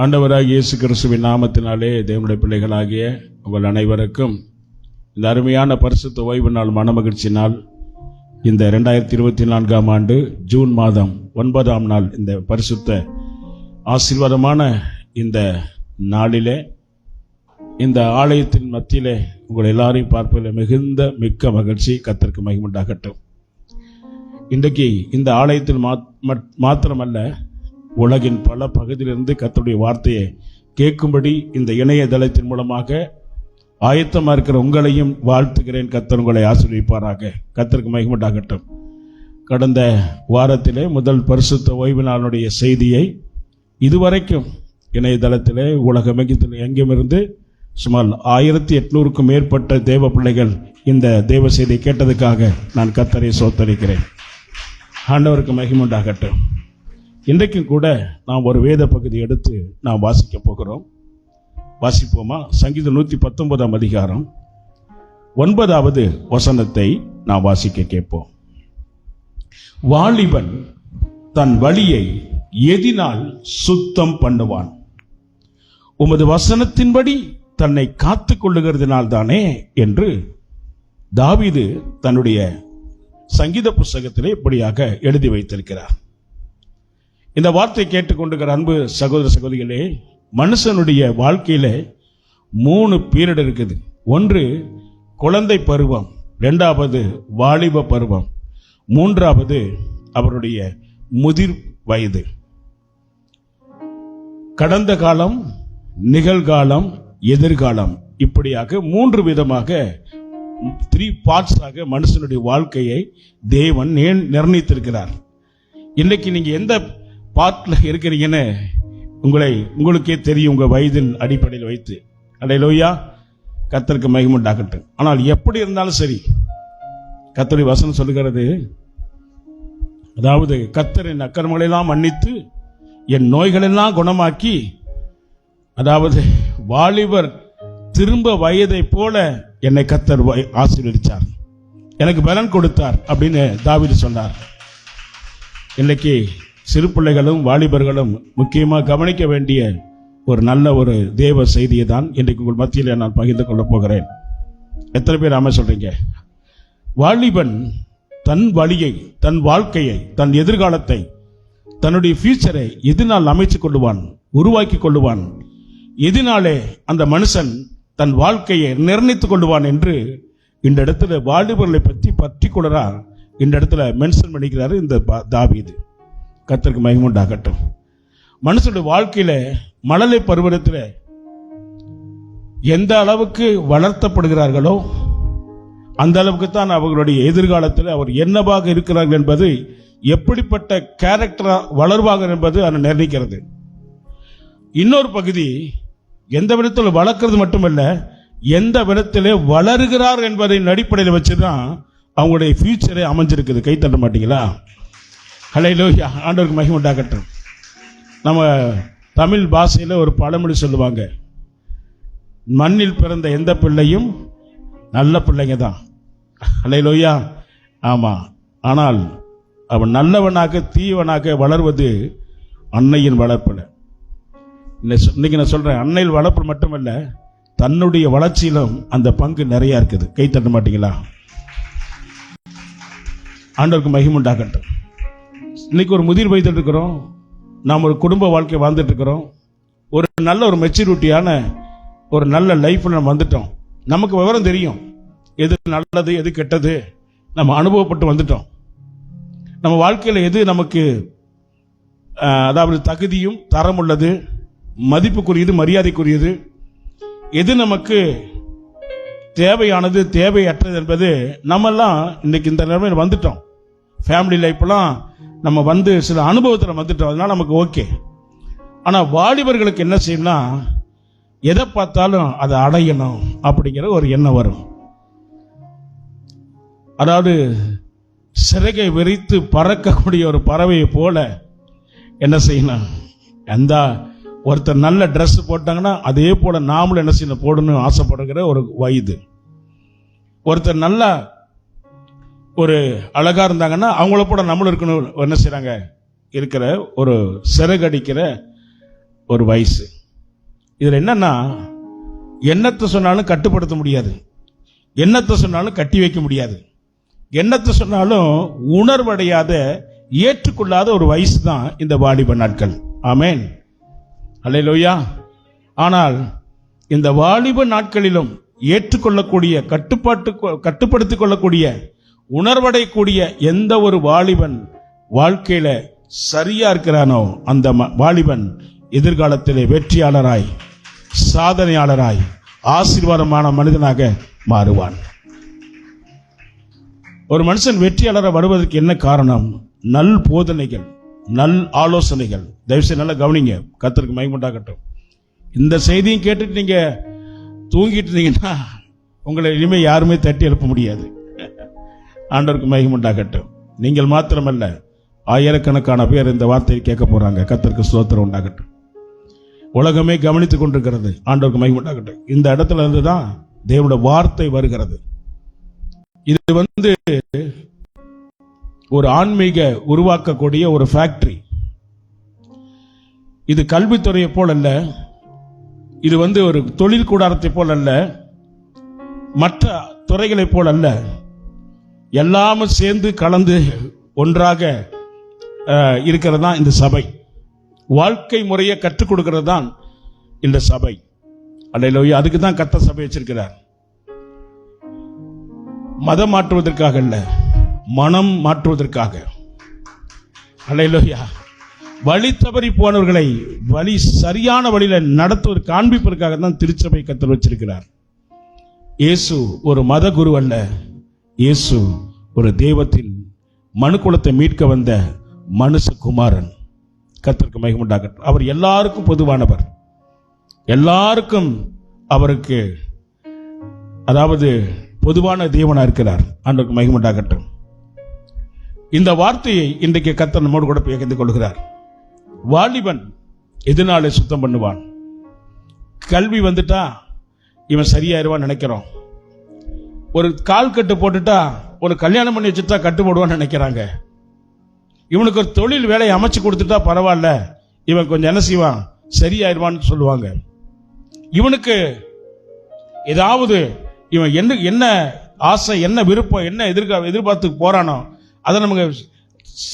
ஆண்டவராகிய இயேசு கிறிஸ்துவின் நாமத்தினாலே தேவனுடைய பிள்ளைகளாகிய உங்கள் அனைவருக்கும் இந்த அருமையான பரிசுத்த ஓய்வு நாள் மனமகிழ்ச்சி நாள் இந்த 2024 ஆண்டு ஜூன் மாதம் 9ஆம் நாள் இந்த பரிசுத்த ஆசீர்வாதமான இந்த நாளிலே இந்த ஆலயத்தின் மத்தியிலே உங்கள் எல்லாரையும் பார்ப்பதில் மிக்க மகிழ்ச்சி. கர்த்தருக்கு மகிமை உண்டாகட்டும். இன்றைக்கு இந்த ஆலயத்தில் மாத்திரமல்ல, உலகின் பல பகுதியிலிருந்து கர்த்தருடைய வார்த்தையை கேட்கும்படி இந்த இணையதளத்தின் மூலமாக ஆயத்தமாக இருக்கிற உங்களையும் வாழ்த்துகிறேன். கர்த்தர் உங்களை ஆசீர்வதிப்பாராக. கர்த்தருக்கு மகிமை உண்டாகட்டும். கடந்த வாரத்திலே முதல் பரிசுத்த ஓய்வு நாளுடைய செய்தியை இதுவரைக்கும் இணையதளத்திலே உலகமெங்கிலும் எங்குமிருந்து சுமார் 1800க்கும் மேற்பட்ட தேவ பிள்ளைகள் இந்த தேவ செய்தியை கேட்டதுக்காக நான் கர்த்தரை ஸ்தோத்திரிக்கிறேன். ஆண்டவருக்கு மகிமை உண்டாகட்டும். இன்றைக்கும் கூட நாம் ஒரு வேத பகுதி எடுத்து நாம் வாசிக்க போகிறோம். வாசிப்போமா? சங்கீதம் 119ஆம் அதிகாரம் 9வது வசனத்தை நாம் வாசிக்க கேட்போம். வாலிபன் தன் வழியை எதினால் சுத்தம் பண்ணுவான்? உமது வசனத்தின்படி தன்னை காத்துக் கொள்ளுகிறதுனால் தானே என்று தாவீது தன்னுடைய சங்கீத புஸ்தகத்திலே இப்படியாக எழுதி வைத்திருக்கிறார். இந்த வார்த்தை கேட்டுக்கொண்டிருக்கிற அன்பு சகோதர சகோதரிகளே, மனுஷனுடைய வாழ்க்கையில 3 பீரியட் இருக்குது. ஒன்று குழந்தை பருவம், 2வது வாலிப பருவம், 3வது அவருடைய முதிர் வயது. கடந்த காலம், நிகழ்காலம், எதிர்காலம், இப்படியாக 3 விதமாக 3 பார்ட்ஸாக மனுஷனுடைய வாழ்க்கையை தேவன் நிர்ணயித்திருக்கிறார். இன்னைக்கு நீங்க எந்த பார்ட்ல இருக்கிறீங்கன்னு உங்களுக்கே தெரியும், உங்க வயதின் அடிப்படையில் வைத்து. அல்லேலூயா, கர்த்தருக்கு மகிமை உண்டாகட்டும். ஆனால் எப்படி இருந்தாலும் சரி, கர்த்தருடைய வசனம் சொல்லுகிறது, அதாவது கர்த்தரின் அக்கிரமங்களெல்லாம் மன்னித்து என் நோய்களெல்லாம் குணமாக்கி, அதாவது வாலிபர் திரும்ப வயதை போல என்னை கர்த்தர் ஆசீர்வதிச்சார், எனக்கு பலன் கொடுத்தார் அப்படின்னு தாவீது சொன்னார். இன்னைக்கு சிறு பிள்ளைகளும் வாலிபர்களும் முக்கியமாக கவனிக்க வேண்டிய ஒரு நல்ல ஒரு தேவ செய்தியை தான் இன்றைக்கு உங்கள் மத்தியில் நான் பகிர்ந்து கொள்ளப் போகிறேன். எத்தனை பேர் ஆமா சொல்றீங்க? வாலிபன் தன் வழியை, தன் வாழ்க்கையை, தன் எதிர்காலத்தை, தன்னுடைய ஃபியூச்சரை எதனால் அமைச்சு கொள்ளுவான், உருவாக்கி கொள்ளுவான், எதனாலே அந்த மனுஷன் தன் வாழ்க்கையை நிர்ணயித்துக் கொள்ளுவான் என்று இந்த இடத்துல வாலிபர்களை பற்றி பர்டிகுலரா இந்த இடத்துல மென்ஷன் பண்ணிக்கிறாரு இந்த தாவீது. கர்த்தருக்கு மகிமை உண்டாகட்டும். மனுஷனுடைய வாழ்க்கையில மழலை பருவத்தில் எந்த அளவுக்கு வளர்த்தப்படுகிறார்களோ அந்த அளவுக்கு தான் அவர்களுடைய எதிர்காலத்தில் அவர் என்னவாக இருக்கிறார்கள் என்பது, எப்படிப்பட்ட கேரக்டரா வளர்வார்கள் என்பது அதை நிர்ணயிக்கிறது. இன்னொரு பகுதி, எந்த விதத்தில் வளர்க்கிறது மட்டுமல்ல, எந்த விதத்திலே வளருகிறார் என்பதை அடிப்படையில் வச்சுதான் அவங்களுடைய ஃபியூச்சரே அமைஞ்சிருக்குது. கை தட்ட மாட்டீங்களா? ஹல்லேலூயா, ஆண்டவருக்கு மகிமை உண்டாகட்டும். நம்ம தமிழ் பாஷையில் ஒரு பழமொழி சொல்லுவாங்க, மண்ணில் பிறந்த எந்த பிள்ளையும் நல்ல பிள்ளைங்க தான். ஹல்லேலூயா, ஆமா. ஆனால் அவன் நல்லவனாக தீவனாக வளர்வது அன்னையின் வளர்ப்பில். இன்னைக்கு நான் சொல்றேன், அன்னையில் வளர்ப்பு மட்டுமல்ல, தன்னுடைய வளர்ச்சியிலும் அந்த பங்கு நிறைய இருக்குது. கை தட்ட மாட்டீங்களா? ஆண்டவருக்கு மகிமை உண்டாகட்டும். இன்னைக்கு ஒரு முதிர் வயதில் இருக்கிறோம், நாம் ஒரு குடும்ப வாழ்க்கை வாழ்ந்துட்டு இருக்கிறோம், ஒரு நல்ல ஒரு மெச்சூரிட்டியான ஒரு நல்ல லைஃப்ல நம்ம வந்துட்டோம். நமக்கு விவரம் தெரியும், எது நல்லது எது கெட்டது, நம்ம அனுபவப்பட்டு வந்துட்டோம். நம்ம வாழ்க்கையில் எது நமக்கு அதாவது தகுதியும் தரம் உள்ளது, மதிப்புக்குரியது, மரியாதைக்குரியது, எது நமக்கு தேவையானது தேவையற்றது என்பது நம்மெல்லாம் இன்னைக்கு இந்த நிலைமையில் வந்துட்டோம். ஃபேமிலி லைஃப்லாம் நம்ம வந்து சில அனுபவத்தில் வந்துட்டோம், அதனால நமக்கு ஓகே. ஆனால் வாலிபர்களுக்கு என்ன செய்யணும்னா, எதை பார்த்தாலும் அதை அடையணும் அப்படிங்கிற ஒரு எண்ணம் வரும். அதாவது சிறகை விரித்து பறக்கக்கூடிய ஒரு பறவையை போல என்ன செய்யணும், எந்த ஒருத்தர் நல்ல ட்ரெஸ் போட்டாங்கன்னா அதே போல நாமளும் என்ன செய்யணும், போடணும் ஆசைப்படுகிற ஒரு வயது. ஒருத்தர் நல்லா ஒரு அழகா இருந்தாங்கன்னா அவங்கள போல நம்மளும் இருக்கணும் என்ன செய்யறாங்க, இருக்கிற ஒரு சிறகடிக்கிற ஒரு வயசு. இதில் என்னன்னா, என்னத்தை சொன்னாலும் கட்டுப்படுத்த முடியாது, என்னத்தை சொன்னாலும் கட்டி வைக்க முடியாது, என்னத்தை சொன்னாலும் உணர்வடையாத ஏற்றுக்கொள்ளாத ஒரு வயசு தான் இந்த வாலிப நாட்கள். ஆமேன், அல்லேலூயா. ஆனால் இந்த வாலிப நாட்களிலும் ஏற்றுக்கொள்ளக்கூடிய, கட்டுப்படுத்திக் கொள்ளக்கூடிய, உணர்வடையக்கூடிய எந்த ஒரு வாலிபன் வாழ்க்கையில சரியா இருக்கிறானோ அந்த வாலிபன் எதிர்காலத்திலே வெற்றியாளராய், சாதனையாளராய், ஆசீர்வாதமான மனிதனாக மாறுவான். ஒரு மனுஷன் வெற்றியாளராக வருவதற்கு என்ன காரணம்? நல் போதனைகள், நல் ஆலோசனைகள். தயவுசெய்து நல்லா கவனிங்க, கர்த்தருக்கு மகிமை உண்டாகட்டும். இந்த செய்தியும் கேட்டுட்டு நீங்க தூங்கிட்டு இருந்தீங்கன்னா உங்களை இனிமே யாருமே தட்டி எழுப்ப முடியாது. ஆண்டவருக்கு மகிமை உண்டாகட்டும். நீங்கள் மாத்திரமல்ல, ஆயிரக்கணக்கான பேர் இந்த வார்த்தையை கேட்க போறாங்க. கர்த்தருக்கு ஸ்தோத்திரம் உண்டாகட்டும். உலகமே கவனித்துக் கொண்டிருக்கிறது. ஆண்டவருக்கு மகிமை உண்டாகட்டும். இந்த இடத்துல இருந்து தான் தேவனுடைய வார்த்தை வருகிறது. இது ஒரு ஆன்மீக உருவாக்கக்கூடிய ஒரு ஃபேக்டரி. இது கல்வித்துறையை போல் அல்ல, இது ஒரு தொழில் கூடாரத்தை போல் அல்ல, மற்ற துறைகளை போல் அல்ல. எல்லாமே சேர்ந்து கலந்து ஒன்றாக இருக்கிறது தான் இந்த சபை. வாழ்க்கை முறையை கற்றுக் கொடுக்கிறது தான் இந்த சபை. அல்லேலூயா. அதுக்கு தான் கர்த்தர் சபை வச்சிருக்கிறார். மதம் மாற்றுவதற்காக அல்ல, மனம் மாற்றுவதற்காக. அல்லேலூயா. வழி தவறி போனவர்களை சரியான வழியில நடத்துவதற்கு காண்பிப்பதற்காக தான் திருச்சபை கர்த்தர் வச்சிருக்கிறார். இயேசு ஒரு மத குரு அல்ல, இயேசு ஒரு தெய்வத்தின் மனுக்குலத்தை மீட்க வந்த மனுஷகுமாரன். கர்த்தருக்கு மகிமை உண்டாகட்டும். அவர் எல்லாருக்கும் பொதுவானவர், எல்லாருக்கும் அவருக்கு பொதுவான தேவனா இருக்கிறார். ஆண்டவருக்கு மகிமை உண்டாகட்டும். இந்த வார்த்தையை இன்றைக்கு கர்த்தர் நம்மோடு கூட பகிர்ந்து கொள்கிறார். வாலிபன் எதனாலே சுத்தம் பண்ணுவான்? கல்வி வந்துட்டா இவன் சரியாயிருவான் நினைக்கிறோம். ஒரு கால் கட்டு போட்டுட்டா, ஒரு கல்யாணம் பண்ணி வச்சுட்டா கட்டு போடுவான்னு நினைக்கிறாங்க. இவனுக்கு ஒரு தொழில் வேலையை அமைச்சு கொடுத்துட்டா பரவாயில்ல, இவன் கொஞ்சம் என்ன செய்வான், சரியாயிருவான்னு சொல்லுவாங்க. இவனுக்கு ஏதாவது இவன் என்ன ஆசை, என்ன விருப்பம், என்ன எதிர்பார்த்து போறானோ அதை நமக்கு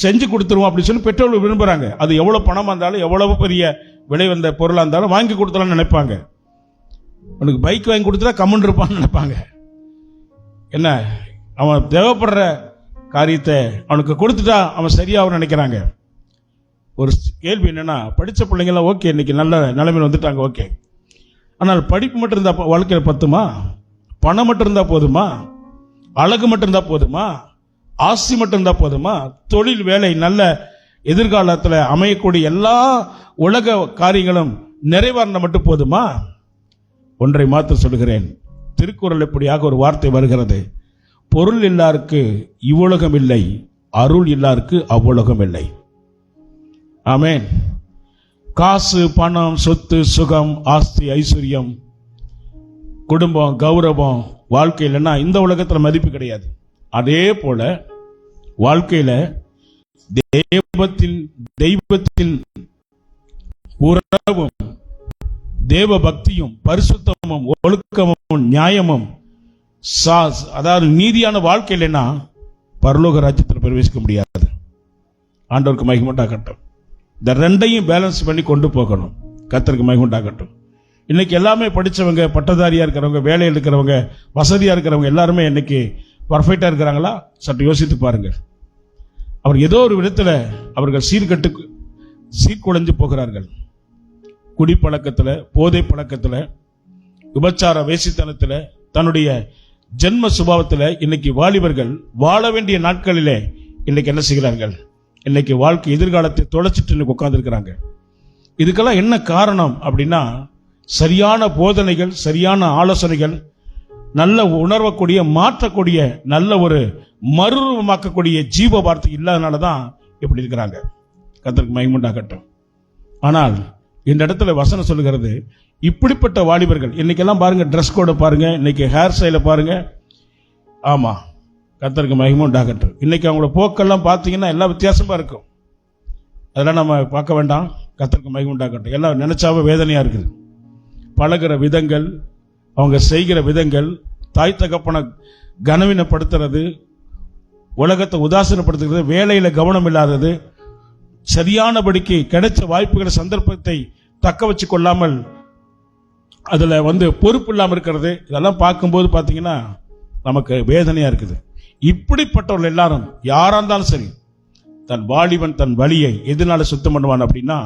செஞ்சு கொடுத்துருவோம் அப்படின்னு சொல்லி பெற்றோர்கள் விரும்புறாங்க. அது எவ்வளவு பணமா இருந்தாலும், எவ்வளவு பெரிய விலை வந்த பொருளா இருந்தாலும் வாங்கி கொடுத்தலாம்னு நினைப்பாங்க. அவனுக்கு பைக் வாங்கி கொடுத்துட்டா கம்முன்னு இருப்பான்னு நினைப்பாங்க. என்ன, அவன் தேவைப்படுற காரியத்தை அவனுக்கு கொடுத்துட்டா அவன் சரியாக நினைக்கிறாங்க. ஒரு கேள்வி என்னன்னா, படித்த பிள்ளைங்களாம் ஓகே, இன்னைக்கு நல்ல நிலைமையில் வந்துட்டாங்க, ஓகே. ஆனால் படிப்பு மட்டும் இருந்தா வாழ்க்கையில் பத்துமா? பணம் மட்டும் இருந்தா போதுமா? அழகு மட்டும் இருந்தா போதுமா? ஆசி மட்டும் இருந்தா போதுமா? தொழில், வேலை, நல்ல எதிர்காலத்தில் அமையக்கூடிய எல்லா உலக காரியங்களும் நிறைவான மட்டும் போதுமா? ஒன்றை மாற்ற சொல்கிறேன். திருக்குறள் எப்படியாக ஒரு வார்த்தை வருகிறது, பொருள் இல்லாருக்கு இவ்வுலகம் இல்லை, அருள் இல்லாருக்கு அவ்வுலகம் இல்லை. ஆமென். காசு, பணம், சொத்து, சுகம், ஆஸ்தி, ஐஸ்வர்யம், குடும்பம், கௌரவம் வாழ்க்கை இல்லைன்னா இந்த உலகத்தில் மதிப்பு கிடையாது. அதே போல வாழ்க்கையில தெய்வத்தின் உறவும், தேவ பக்தியும், பரிசுத்தமும், ஒழுக்கமும், நியாயமும், நீதியான வாழ்க்கை இல்லைன்னா பரலோக ராஜ்யத்தில் பிரவேசிக்க முடியாது. ஆண்டவருக்கு மகிமை உண்டாகட்டும். இந்த ரெண்டையும் பேலன்ஸ் பண்ணி கொண்டு போகணும். கர்த்தருக்கு மகிமை உண்டாகட்டும். இன்னைக்கு எல்லாமே படித்தவங்க, பட்டதாரியா இருக்கிறவங்க, வேலையில் இருக்கிறவங்க, வசதியா இருக்கிறவங்க எல்லாருமே இன்னைக்கு பர்ஃபெக்டா இருக்கிறாங்களா? சற்று யோசித்து பாருங்க. அவர் ஏதோ ஒரு விதத்தில் அவர்கள் சீர்குலைஞ்சு போகிறார்கள். குடிப்பழக்கத்தில், போதை பழக்கத்தில், விபச்சார வேசித்தனத்தில், தன்னுடைய ஜென்ம சுபாவத்தில் இன்னைக்கு வாலிபர்கள் வாழ வேண்டிய நாட்களிலே இன்னைக்கு என்ன செய்கிறார்கள்? இன்னைக்கு வாழ்க்கை எதிர்காலத்தை தொலைச்சிட்டு இன்னைக்கு உட்கார்ந்துருக்கிறாங்க. இதுக்கெல்லாம் என்ன காரணம் அப்படின்னா, சரியான போதனைகள், சரியான ஆலோசனைகள், நல்ல உணர்வக்கூடிய, மாற்றக்கூடிய, நல்ல ஒரு மறுரூபமாக்கக்கூடிய ஜீவ வார்த்தை இல்லாதனால தான் இப்படி இருக்கிறாங்க. கர்த்தருக்கு மகிமை உண்டாகட்டும். ஆனால் இந்த இடத்துல வசனம் சொல்லுகிறது, இப்படிப்பட்ட வாலிபர்கள் இன்னைக்கெல்லாம் பாருங்க, ட்ரெஸ் கோட பாருங்க, இன்னைக்கு ஹேர் ஸ்டைல பாருங்க. ஆமா, கர்த்தருக்கு மகிமை உண்டாகட்டும். இன்னைக்கு அவங்களோட போக்கெல்லாம் பார்த்தீங்கன்னா எல்லாம் வித்தியாசமா இருக்கும். அதெல்லாம் நம்ம பார்க்க வேண்டாம். கர்த்தருக்கு மகிமை உண்டாகட்டும். எல்லாம் நினைச்சாவே வேதனையா இருக்குது. பழகிற விதங்கள், அவங்க செய்கிற விதங்கள், தாய் தகப்பனை கனவீனப்படுத்துறது, உலகத்தை உதாசீனப்படுத்துகிறது, வேலையில கவனம் இல்லாதது, சரியானபடிக்கு கிடைச்ச வாய்ப்புகளை சந்தர்ப்பத்தை தக்க வச்சு கொள்ளாமல் அதுல பொறுப்பு இல்லாமல் இருக்கிறது, இதெல்லாம் பார்க்கும்போது பார்த்தீங்கன்னா நமக்கு வேதனையா இருக்குது. இப்படிப்பட்டவர்கள் எல்லாரும் யாரா இருந்தாலும் சரி, தன் வாலிபன் தன் வழியை எதனால சுத்தம் பண்ணுவான் அப்படின்னா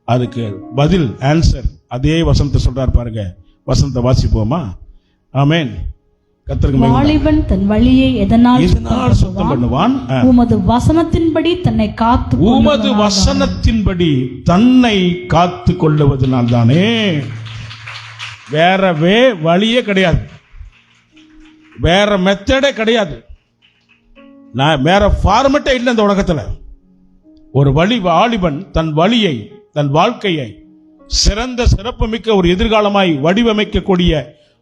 அதுக்கு பதில் ஆன்சர் அதே வசனத்தை சொல்றாரு பாருங்க. வசனத்தை வாசிப்போமா? ஆமென். வாலிபன் தன் வழியை எதனால் சுத்தம் பண்ணுவான்? உமது வசனத்தின்படி தன்னை காத்து, உமது வசனத்தின்படி தன்னை காத்து கொள்ளுவதனால் தானே. வேற வழியே கிடையாது, வேற மெத்தடே கிடையாது, வேற ஃபார்மட்டே இல்லை இந்த உலகத்துல. ஒரு வாலிபன் தன் வழியை, தன் வாழ்க்கையை சிறந்த சிறப்புமிக்க ஒரு எதிர்காலமாய் வடிவமைக்கக்கூடிய,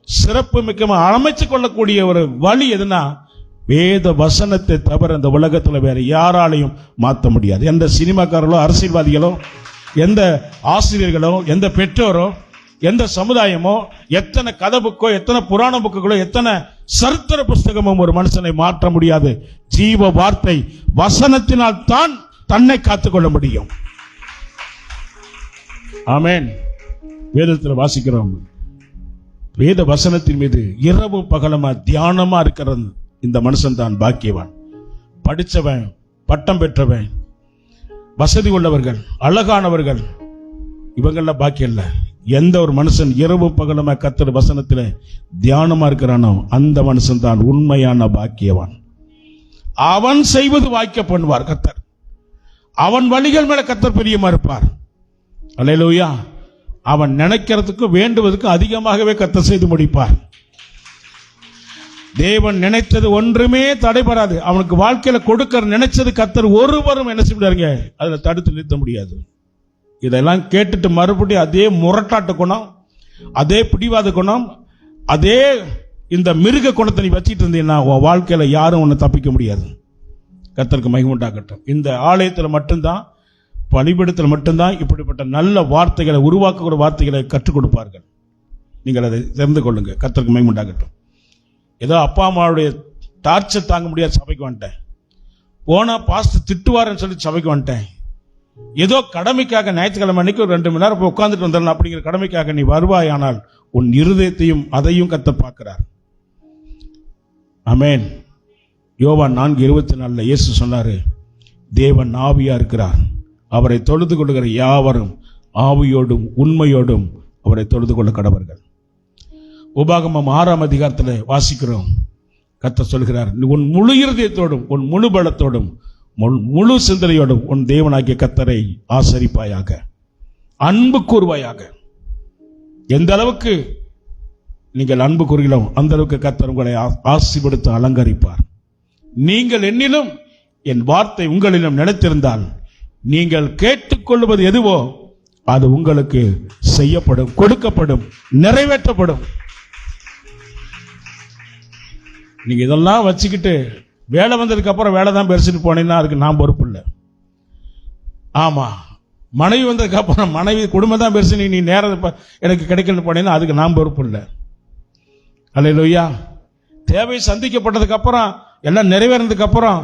சிறப்பு மிக்க அமைச்சுக் கொள்ளக்கூடிய ஒரு வழி எதுனா வேத வசனத்தை தவிர இந்த உலகத்தில் வேற யாராலையும் மாற்ற முடியாது. எந்த சினிமாக்காரர்களோ, அரசியல்வாதிகளோ, எந்த ஆசிரியர்களோ, எந்த பெற்றோரோ, எந்த சமுதாயமோ, எத்தனை கதை புக்கோ, எத்தனை புராண புக்குகளோ, எத்தனை சரித்திர புஸ்தகமும் ஒரு மனுஷனை மாற்ற முடியாது. ஜீவ வார்த்தை வசனத்தினால் தான் தன்னை காத்துக்கொள்ள முடியும். ஆமென். வேதத்தில் வாசிக்கிறோம், வேத வசனத்தின் மீது இரவு பகலமா தியானமா இருக்கிற இந்த மனுஷன் தான் பாக்கியவான். படிச்சவன், பட்டம் பெற்றவன், வசதி உள்ளவர்கள், அழகானவர்கள், இவங்கெல்லாம் பாக்கியம் இல்ல. எந்த ஒரு மனுஷன் இரவு பகலமா கர்த்தர் வசனத்துல தியானமா இருக்கிறானோ அந்த மனுஷன் தான் உண்மையான பாக்கியவான். அவன் செய்வது வாய்க்க பண்ணுவார் கர்த்தர். அவன் வழிகள் மேல கர்த்தர் பிரியமா இருப்பார். அல்லேலூயா. அவன் நினைக்கிறதுக்கு வேண்டுவதற்கு அதிகமாகவே கர்த்தர் செய்து முடிப்பார். தேவன் நினைத்தது ஒன்றுமே தடைபடாது. அவனுக்கு வாழ்க்கையில கொடுக்க நினைச்சது கர்த்தர் ஒருவரும் என்ன செய்வாருங்க, அதுல தடுத்து நிறுத்த முடியாது. இதெல்லாம் கேட்டுட்டு மறுபடியும் அதே முரட்டாட்டு குணம், அதே பிடிவாத குணம், அதே இந்த மிருக குணத்தை நீ வச்சிட்டு இருந்தீங்கன்னா உன் வாழ்க்கையில யாரும் உன்னை தப்பிக்க முடியாது. கர்த்தருக்கு மகிமை உண்டாகட்டும். இந்த ஆலயத்தில் மட்டும்தான், பலிபீடத்தில் மட்டும்தான் இப்படிப்பட்ட நல்ல வார்த்தைகளை, உருவாக்கக்கூடிய வார்த்தைகளை கற்றுக் கொடுப்பார்கள். நீங்கள் அதை தெரிந்து கொள்ளுங்க. கர்த்தருக்கு மகிமை உண்டாகட்டும். ஏதோ அப்பா அம்மாவுடைய டார்ச்சர் தாங்க முடியாது சபைக்கு வந்துட்டேன், போனா பாஸ்டர் திட்டுவாருன்னு சொல்லி சபைக்கு வந்துட்டேன், ஏதோ கடமைக்காக ஞாயிற்றுக்கிழமை அன்னைக்கு ஒரு 2 மணி நேரம் போய் உட்கார்ந்துட்டு வந்துடலாம் அப்படிங்கிற கடமைக்காக நீ வருவாய். ஆனால் உன் இருதயத்தையும் அதையும் கர்த்தர் பார்க்கிறார். ஆமென். யோவான் 4:24 இயேசு சொன்னாரு, தேவன் ஆவியா இருக்கிறார், அவரை தொழுது கொள்ளுகிற யாவரும் ஆவியோடும் உண்மையோடும் அவரை தொழுது கொள்ள கடவர்கள். உபாகமம் 6ஆம் அதிகாரத்தில் வாசிக்கிறோம். கர்த்தர் சொல்கிறார், உன் முழு இருதயத்தோடும், உன் முழு பலத்தோடும், முழு சிந்தனையோடும் உன் தேவனாகிய கர்த்தரை ஆசரிப்பாயாக, அன்பு கூறுவாயாக. எந்த அளவுக்கு நீங்கள் அன்பு கூறுகிறோம் அந்த அளவுக்கு கர்த்தர் உங்களை ஆசீர்வதித்து அலங்கரிப்பார். நீங்கள் என்னிலும் என் வார்த்தை உங்களிலும் நிலைத்திருந்தால் நீங்கள் கேட்டுக்கொள்வது எதுவோ அது உங்களுக்கு செய்யப்படும், கொடுக்கப்படும், நிறைவேற்றப்படும். நீங்க இதெல்லாம் வச்சுக்கிட்டு வேலை வந்ததுக்கு அப்புறம் வேலை தான் பெருசுன்னு போனீங்கன்னா அதுக்கு நான் பொறுப்பு இல்லை. ஆமா, மனைவி வந்ததுக்கு அப்புறம் மனைவி குடும்பம் தான் பெருசு, நீ நேரம் எனக்கு கிடைக்கலன்னு போனீங்கன்னா அதுக்கு நான் பொறுப்பு இல்லை. அல்லேலூயா. தேவை சந்திக்கப்பட்டதுக்கு அப்புறம், எல்லாம் நிறைவேறதுக்கு அப்புறம்,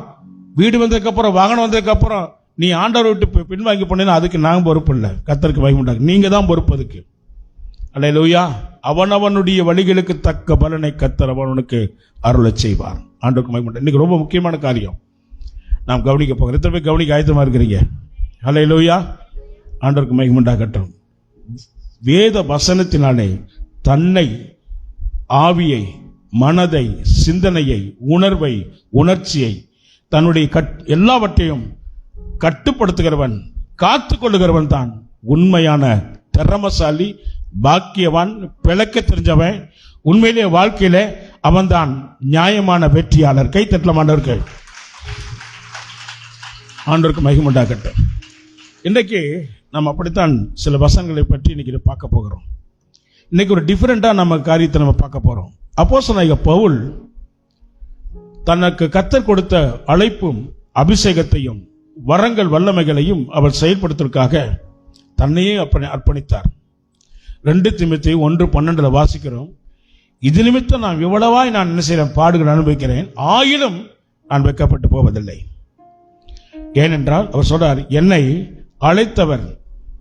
வீடு வந்ததுக்கு அப்புறம், வாகனம் வந்ததுக்கு அப்புறம் நீ ஆண்டவர் விட்டு பின்வாங்கி போனீங்கன்னா அதுக்கு நான் பொறுப்பு இல்லை. கர்த்தருக்கு மகிமை உண்டாகும். நீங்க தான் பொறுப்பு அதுக்கு. அல்லேலூயா. அவனவனுடைய வழிகளுக்கு தக்க பலனை கர்த்தர் அவனுக்கு அருளச் செய்வார். ஆண்டவருக்கு மகிமை உண்டாகும். இன்னைக்கு ரொம்ப முக்கியமான காரியம் நாம் கவனிக்க போகிறோம். எத்தனை பேர் கவனிக்க ஆயத்தமா இருக்கிறீங்க? அல்லேலூயா. ஆண்டவருக்கு மகிமை உண்டாகட்டும். வேத வசனத்தினாலே தன்னை, ஆவியை, மனதை, சிந்தனையை, உணர்வை, உணர்ச்சியை, தன்னுடைய எல்லாவற்றையும் கட்டுப்படுத்துகிறவன், காத்து கொள்ளுகிறவன் தான் உண்மையான திறமசாலி, பாக்கியவான், பிழைக்க தெரிஞ்சவன். உண்மையிலே வாழ்க்கையில அவன் தான் நியாயமான வெற்றியாளர். கை தட்டலமானவர்கள். ஆண்டவருக்கு மகிமை உண்டாகட்டும். இன்றைக்கு நம்ம அப்படித்தான் சில வசனங்களை பற்றி இன்னைக்கு பார்க்க போகிறோம். இன்னைக்கு ஒரு டிஃபரெண்டா நம்ம காரியத்தை நம்ம பார்க்க போறோம். அப்போஸ்தலனாகிய பவுல் தனக்கு கர்த்தர் கொடுத்த அழைப்பும் அபிஷேகத்தையும் வரங்கள் வல்லமைகளையும் அவர் செயல்படுத்துவதற்காக தன்னையே அர்ப்பணித்தார். 2 தீமோத்தேயு 1:12 வாசிக்கிறோம். இது நிமித்தம் நான் இவ்வளவாய் நான் என்ன செய்கிறேன், பாடுகள் அனுபவிக்கிறேன், ஆயினும் நான் வெட்கப்பட்டு போவதில்லை. ஏனென்றால் அவர் சொல்றார், என்னை அழைத்தவர்,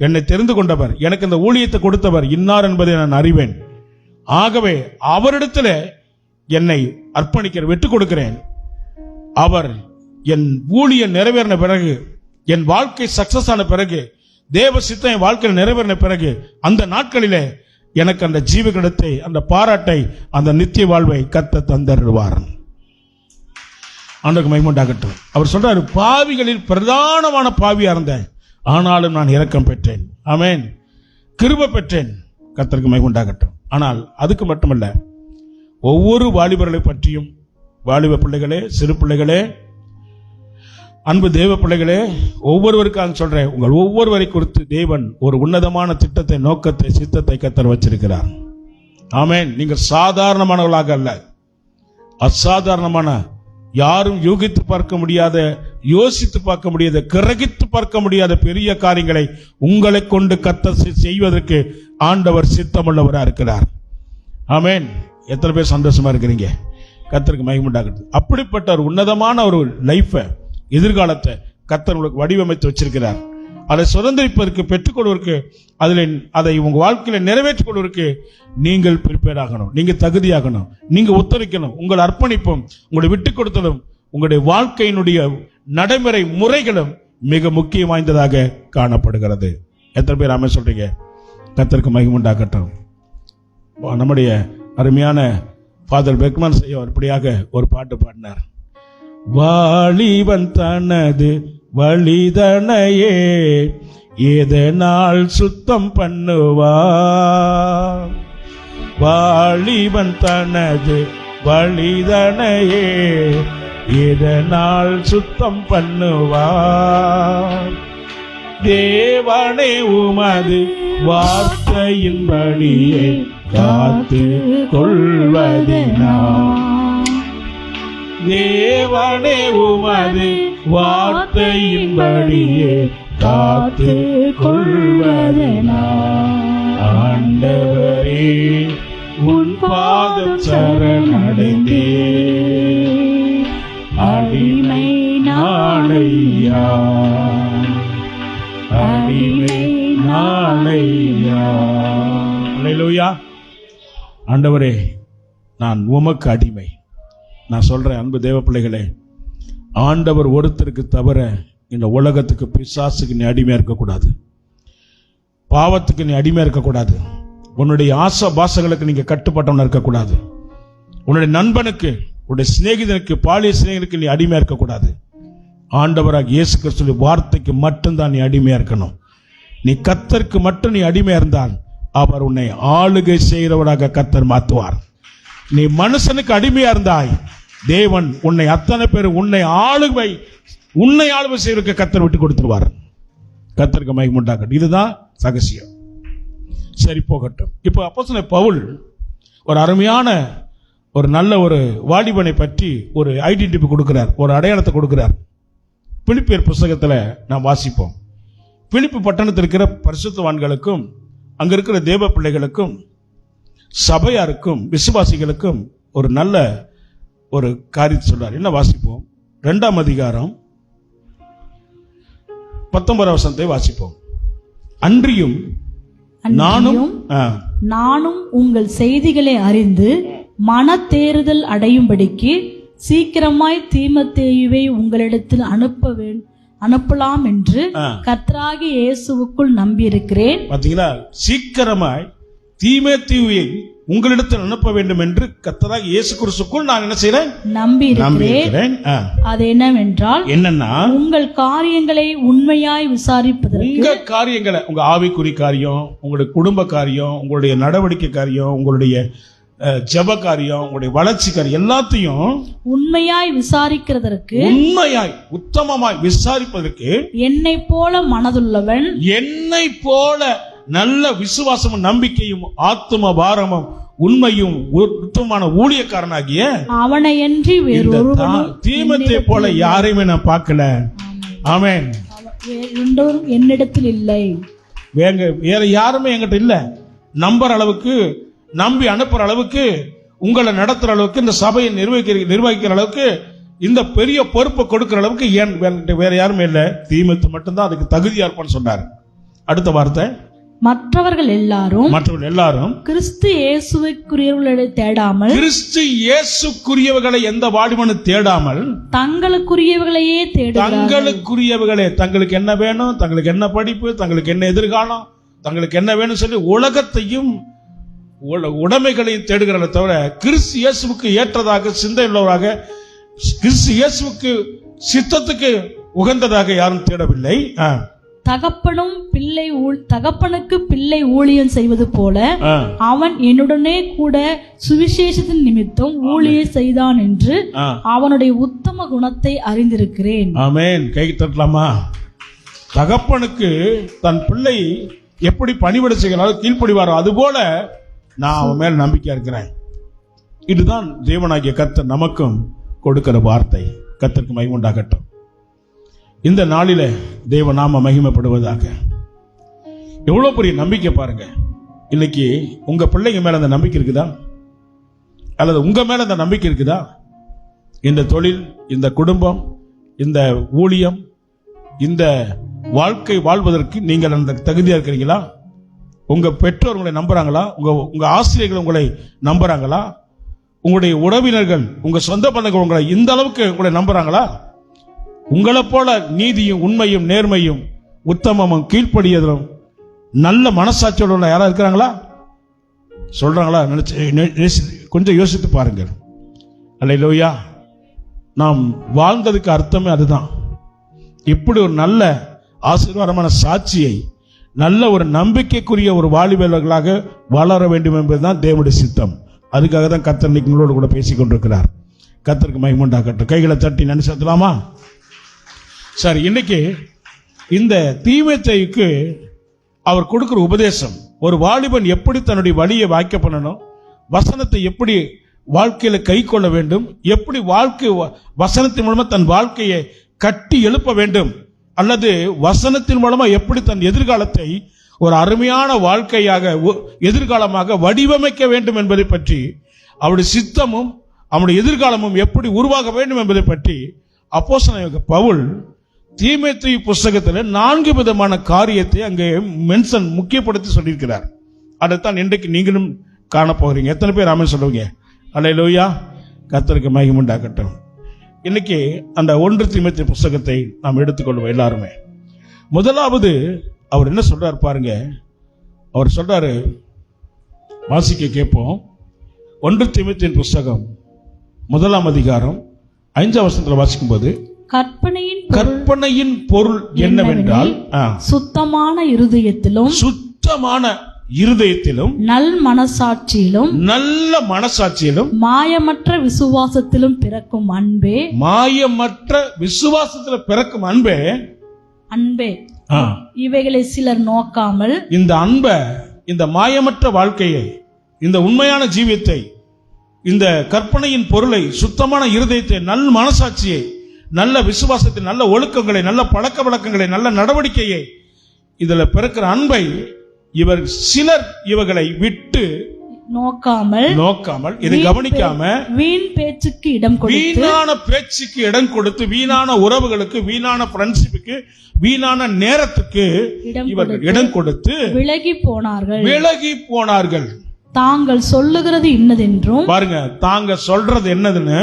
என்னை தெரிந்து கொண்டவர், எனக்கு இந்த ஊழியத்தை கொடுத்தவர் இன்னார் என்பதை நான் அறிவேன். ஆகவே அவரிடத்துல என்னை அர்ப்பணிக்கிற விட்டுக் கொடுக்கிறேன். அவர் என் ஊழியம் நிறைவேறின பிறகு, என் வாழ்க்கை சக்சஸ் ஆன பிறகு, தேவ சித்தம் என் வாழ்க்கையில் நிறைவேறின பிறகு, அந்த நாட்களிலே எனக்கு அந்த ஜீவகிடத்தை, அந்த பாராட்டை, அந்த நித்திய வாழ்வை கர்த்தர் தந்தருள்வார். ஆண்டவருக்கு மகிமை உண்டாகட்டும். அவர் சொல்றாரு, பாவிகளில் பிரதானமான பாவியா இருந்தேன், ஆனாலும் நான் இரக்கம் பெற்றேன். ஆமென். கிருபை பெற்றேன். கர்த்தருக்கு மகிமை உண்டாகட்டும். ஆனால் அதுக்கு மட்டுமல்ல, ஒவ்வொரு வாலிபர்களை பற்றியும், வாலிப பிள்ளைகளே, சிறு பிள்ளைகளே, அன்பு தேவ பிள்ளைகளே, ஒவ்வொருவருக்காக சொல்றேன், உங்கள் ஒவ்வொருவரை குறித்து தேவன் ஒரு உன்னதமான திட்டத்தை, நோக்கத்தை, சித்தத்தை கர்த்தர் வச்சிருக்கிறார். ஆமென். நீங்கள் சாதாரணமானவர்களாக அல்ல, அசாதாரணமான, யாரும் யூகித்து பார்க்க முடியாத, யோசித்து பார்க்க முடியாத, கிரகித்து பார்க்க முடியாத பெரிய காரியங்களை உங்களை கொண்டு கர்த்தர் செய்வதற்கு ஆண்டவர் சித்தமுள்ளவராக இருக்கிறார். ஆமென். எத்தனை பேர் சந்தோஷமா இருக்கிறீங்க? கர்த்தருக்கு மகிமை உண்டாகட்டும். அப்படிப்பட்ட ஒரு உன்னதமான ஒரு லைஃபை, எதிர்காலத்தை கர்த்தர் உங்களுக்கு வடிவமைத்து வச்சிருக்கிறார். அதை சுதந்திரிப்பதற்கு, பெற்றுக்கொள்வதற்கு, அதை உங்க வாழ்க்கையில நிறைவேற்றிக் கொள்வதற்கு நீங்கள் ப்ரிப்பேர் ஆகணும், நீங்க தகுதியாகணும், நீங்க ஒத்துழைக்கணும். உங்கள் அர்ப்பணிப்பும், உங்களுடைய விட்டுக் கொடுத்தலும், உங்களுடைய வாழ்க்கையினுடைய நடைமுறை முறைகளும் மிக முக்கியம் வாய்ந்ததாக காணப்படுகிறது. எத்தனை பேர் ஆமென் சொல்றீங்க? கர்த்தருக்கு மகிமை உண்டாகட்டும். நம்முடைய அருமையான ஃபாதர் பெக்மன் செய்ய இப்படியாக ஒரு பாட்டு பாடினார். வாலிபன் தனது வழிதனையே எதனால் சுத்தம் பண்ணுவார், வாலிபன் தனது வழிதனையே எதனால் சுத்தம் பண்ணுவார், தேவனே உமது வார்த்தையின்படியே காத்து கொள்வதினால், தேவனே உமது வார்த்தையின்படியே காத்து கொள்வதினால், ஆண்டவரே உன் பாதம் சரணடைந்தே அடிமை நாளையா, அடிமை நாளையா. அல்லேலூயா. ஆண்டவரே, நான் உமக்கு அடிமை. நான் சொல்றேன், அன்பு தேவ பிள்ளைகளே, ஆண்டவர் ஒருத்தருக்கு தவிர இந்த உலகத்துக்கு, பிசாசுக்கு நீ அடிமையா இருக்கக்கூடாது, பாவத்துக்கு நீ அடிமையா இருக்கக்கூடாது, உன்னுடைய ஆசை பாசங்களுக்கு நீங்க கட்டுப்பட்டவன இருக்கக்கூடாது, உன்னுடைய நண்பனுக்கு, உன்னுடைய சிநேகிதனுக்கு, பாலிய சிநேகிதனுக்கு நீ அடிமையா இருக்கக்கூடாது. ஆண்டவராக இயேசு கிறிஸ்துவின் வார்த்தைக்கு மட்டும்தான் நீ அடிமையா இருக்கணும். நீ கர்த்தருக்கு மட்டும் நீ அடிமையா இருந்தால் அவர் உன்னை ஆளுகை செய்கிறவராக கர்த்தர் மாற்றுவார். நீ மனுஷனுக்கு அடிமையா இருந்தாய், தேவன் உன்னை அத்தனை பேர் உன்னை ஆளுகை செய்வதற்கு கர்த்தர் விட்டு கொடுத்துருவார். கர்த்தருக்கு மகிமை உண்டாகட்டும். இதுதான் ரகசியம். சரி, போகட்டும். இப்போ அப்போஸ்தலன் பவுல் ஒரு அருமையான, ஒரு நல்ல ஒரு வாலிபனை பற்றி ஒரு ஐடென்டிட்டி கொடுக்கிறார், ஒரு அடையாளத்தை கொடுக்கிறார். பிலிப்பியர் புத்தகத்தில் நாம் வாசிப்போம். பிலிப்பு பட்டணத்தில் இருக்கிற பரிசுத்தவான்களுக்கும், அங்க இருக்கிற தேவ பிள்ளைகளுக்கும், சபையாருக்கும், விசுவாசிகளுக்கும் ஒரு நல்ல ஒரு காரியத்தை சொல்றார். என்ன வாசிப்போம்? 2ஆம் அதிகாரம் 19ஆம் வசனத்தை வாசிப்போம். அன்றியும் நானும் உங்கள் செய்திகளை அறிந்து மனத்தேறுதல் அடையும்படிக்கு சீக்கிரமாய் தீமோத்தேயுவை உங்களிடத்தில் அனுப்பலாம் என்று கர்த்தராகிய இயேசுவுக்குள் நம்பியிருக்கிறேன். பாத்தீங்களா? சீக்கிரமாய் தீமோத்தேயுவை உங்களிடத்தில் அனுப்ப வேண்டும் என்று கர்த்தராகிய இயேசு கிறிஸ்துவுக்குள் நான் என்ன செய்றேன்? நம்பியிருக்கிறேன். அது என்னவென்றால், என்னன்னா, உங்கள் காரியங்களை உண்மையாய் விசாரிப்பதற்கு, உங்க காரியங்களை, உங்க ஆவிக்குறி காரியம், உங்களுடைய குடும்ப காரியம், உங்களுடைய நடவடிக்கை காரியம், உங்களுடைய ஜெப காரியம், உங்களுடைய வளர்ச்சி காரியம் எல்லாத்தையும் உண்மையாய் விசாரிக்கிறதற்கு, உண்மையாய் உத்தமமாய் விசாரிப்பதற்கு என்னை போல மனதுள்ளவன், என்னை போல நல்ல விசுவாசமும் நம்பிக்கையும் ஆத்தும பாரமும் உண்மையும் உத்தமமான ஊழியக்காரனாகிய அவனையன்றி வேறொருவனும் தீமோத்தேயுவை போல யாரையுமே நான் பார்க்கல. ஆமென். என்னிடத்தில் இல்லை. வேற யாருமே என்கிட்ட இல்ல. நம்புற அளவுக்கு, நம்பி அனுப்புற அளவுக்கு, உங்களை நடத்துற அளவுக்கு, இந்த சபையை நிர்வகிக்கிற அளவுக்கு, இந்த பெரிய பொறுப்பை கொடுக்கிற அளவுக்கு வேற யாருமே இல்ல. தீமோத்தேயு மட்டும்தான் அதுக்கு தகுதியா இருப்பான்னு சொன்னார். அடுத்த வார்த்தை, மற்றவர்கள் எல்லாரும் கிறிஸ்து இயேசுவுக்குரியவர்களை தேடாமல், கிறிஸ்து இயேசுக்குரியவர்களை எந்த வாலிபனும் தேடாமல் தங்களுக்குரியவர்களையே தேடுகிறார்கள். தங்களுக்குரியவர்களே, தங்களுக்கு என்ன வேணும், தங்களுக்கு என்ன படிப்பு, தங்களுக்கு என்ன எதிர்காலம், தங்களுக்கு என்ன வேணும் சொல்லி உலகத்தையும் உடைமைகளையும் தேடுகிறத தவிர கிறிஸ்து இயேசுவுக்கு ஏற்றதாக சிந்தை உள்ளவராக, கிறிஸ்து இயேசுவுக்கு சித்தத்துக்கு உகந்ததாக யாரும் தேடவில்லை. தகப்பனுக்கு பிள்ளை ஊழியம் செய்வது போல அவன் என்னுடனே கூட சுவிசேஷத்தின் நிமித்தம் ஊழியம் செய்தான் என்று அவனுடைய உத்தம குணத்தை அறிந்திருக்கிறேன். ஆமென். கை தட்டலாமா? தகப்பனுக்கு தன் பிள்ளை எப்படி பணிவிடை செய்கிறாரோ, கீழ்ப்படிவாரோ, அதுபோல நான் அவன் மேல் நம்பிக்கையா இருக்கிறேன். இதுதான் தேவனாகிய கர்த்தர் நமக்கும் கொடுக்கிற வார்த்தை. கர்த்தருக்கு மகிமை உண்டாகட்டும். இந்த நாளில தேவ நாம மகிமைப்படுவதாக. எவ்வளவு பெரிய நம்பிக்கை பாருங்க. இன்னைக்கு உங்க பிள்ளைங்க மேல அந்த நம்பிக்கை இருக்குதா? அல்லது உங்க மேல அந்த நம்பிக்கை இருக்குதா? இந்த தொழில், இந்த குடும்பம், இந்த ஊழியம், இந்த வாழ்க்கை வாழ்வதற்கு நீங்கள் அந்த தகுதியா இருக்கிறீங்களா? உங்க பெற்றோர் உங்களை நம்புறாங்களா? உங்க ஆசிரியர்கள் உங்களை நம்புறாங்களா? உங்களுடைய உறவினர்கள், உங்க சொந்த பந்தங்கள் உங்களை இந்த அளவுக்கு உங்களை நம்புறாங்களா? உங்களை போல நீதியும் உண்மையும் நேர்மையும் உத்தமமும் கீழ்ப்படியதும் நல்ல மனசாட்சியோட உள்ள யாரா இருக்கிறாங்களா? சொல்றாங்களா? கொஞ்சம் யோசித்து பாருங்கள். அல்லேலூயா. நாம் வாழ்ந்ததுக்கு அர்த்தமே அதுதான். இப்படி ஒரு நல்ல ஆசீர்வாதமான சாட்சியை, நல்ல ஒரு நம்பிக்கைக்குரிய ஒரு வாலிபர்களாக வளர வேண்டும் என்பதுதான் தேவனுடைய சித்தம். அதுக்காக தான் கர்த்தர் உங்களோடு கூட பேசிக் கொண்டிருக்கிறார். கர்த்தருக்கு மகிமை உண்டாகட்டும். கைகளை தட்டி நன்றி செலுத்தலாமா? சரி, இன்னைக்கு இந்த தீமோத்தேயுக்கு அவர் கொடுக்கிற உபதேசம், ஒரு வாலிபன் எப்படி தன்னுடைய வழியை வாய்க்க பண்ணணும், வசனத்தை எப்படி வாழ்க்கையில கை கொள்ள வேண்டும், எப்படி வாழ்க்கை வசனத்தின் மூலமா தன் வாழ்க்கையை கட்டி எழுப்ப வேண்டும், அல்லது வசனத்தின் மூலமா எப்படி தன் எதிர்காலத்தை ஒரு அருமையான வாழ்க்கையாக, எதிர்காலமாக வடிவமைக்க வேண்டும் என்பதை பற்றி, அவருடைய சித்தமும் அவருடைய எதிர்காலமும் எப்படி உருவாக வேண்டும் என்பதை பற்றி அப்போஸ்தலனாகிய பவுல் தீமோத்தேயு புஸ்தகத்தில் 4 விதமான காரியத்தை அங்கே முக்கியப்படுத்தி சொல்லியிருக்கிறார். அதைத்தான் இன்றைக்கு நீங்களும் காண போகிறீங்க. எத்தனை பேர் ஆமென் சொல்லுவீங்க? அல்லேலூயா. கர்த்தருக்கு மகிமை உண்டாகட்டும். இன்னைக்கு அந்த 1 தீமோத்தேயு புஸ்தகத்தை நாம் எடுத்துக்கொள்வோம் எல்லாருமே. முதலாவது அவர் என்ன சொல்றாரு பாருங்க. அவர் சொல்றாரு, வாசிக்க கேட்போம். 1 தீமோத்தேயு புஸ்தகம் 1ஆம் அதிகாரம் 5ஆம் வசனத்தில் வாசிக்கும் போது, கற்பனையின் பொருள் என்னவென்றால் சுத்தமான இருதயத்திலும் நல்ல மனசாட்சியிலும் மாயமற்ற விசுவாசத்திலும் பிறக்கும் அன்பே இவைகளை சிலர் நோக்காமல், இந்த அன்பை, இந்த மாயமற்ற வாழ்க்கையை, இந்த உண்மையான ஜீவியத்தை, இந்த கற்பனையின் பொருளை, சுத்தமான இருதயத்தை, நல்ல மனசாட்சியை, நல்ல விசுவாசத்தை, நல்ல ஒழுக்கங்களை, நல்ல பழக்க வழக்கங்களை, நல்ல நடவடிக்கையை, இதுல பிறக்கிற அன்பை சிலர் இவர்களை விட்டு நோக்காமல் இதை கவனிக்காம வீண் பேச்சுக்கு இடம் கொடுத்து, வீணான பேச்சுக்கு இடம் கொடுத்து, வீணான உறவுகளுக்கு, வீணான ஃப்ரெண்ட்ஷிப்புக்கு, வீணான நேரத்துக்கு இவர்கள் இடம் கொடுத்து விலகி போனார்கள். தாங்கள் சொல்லுகிறது இன்னதென்றும், பாருங்க, தாங்க சொல்றது என்னதுன்னு,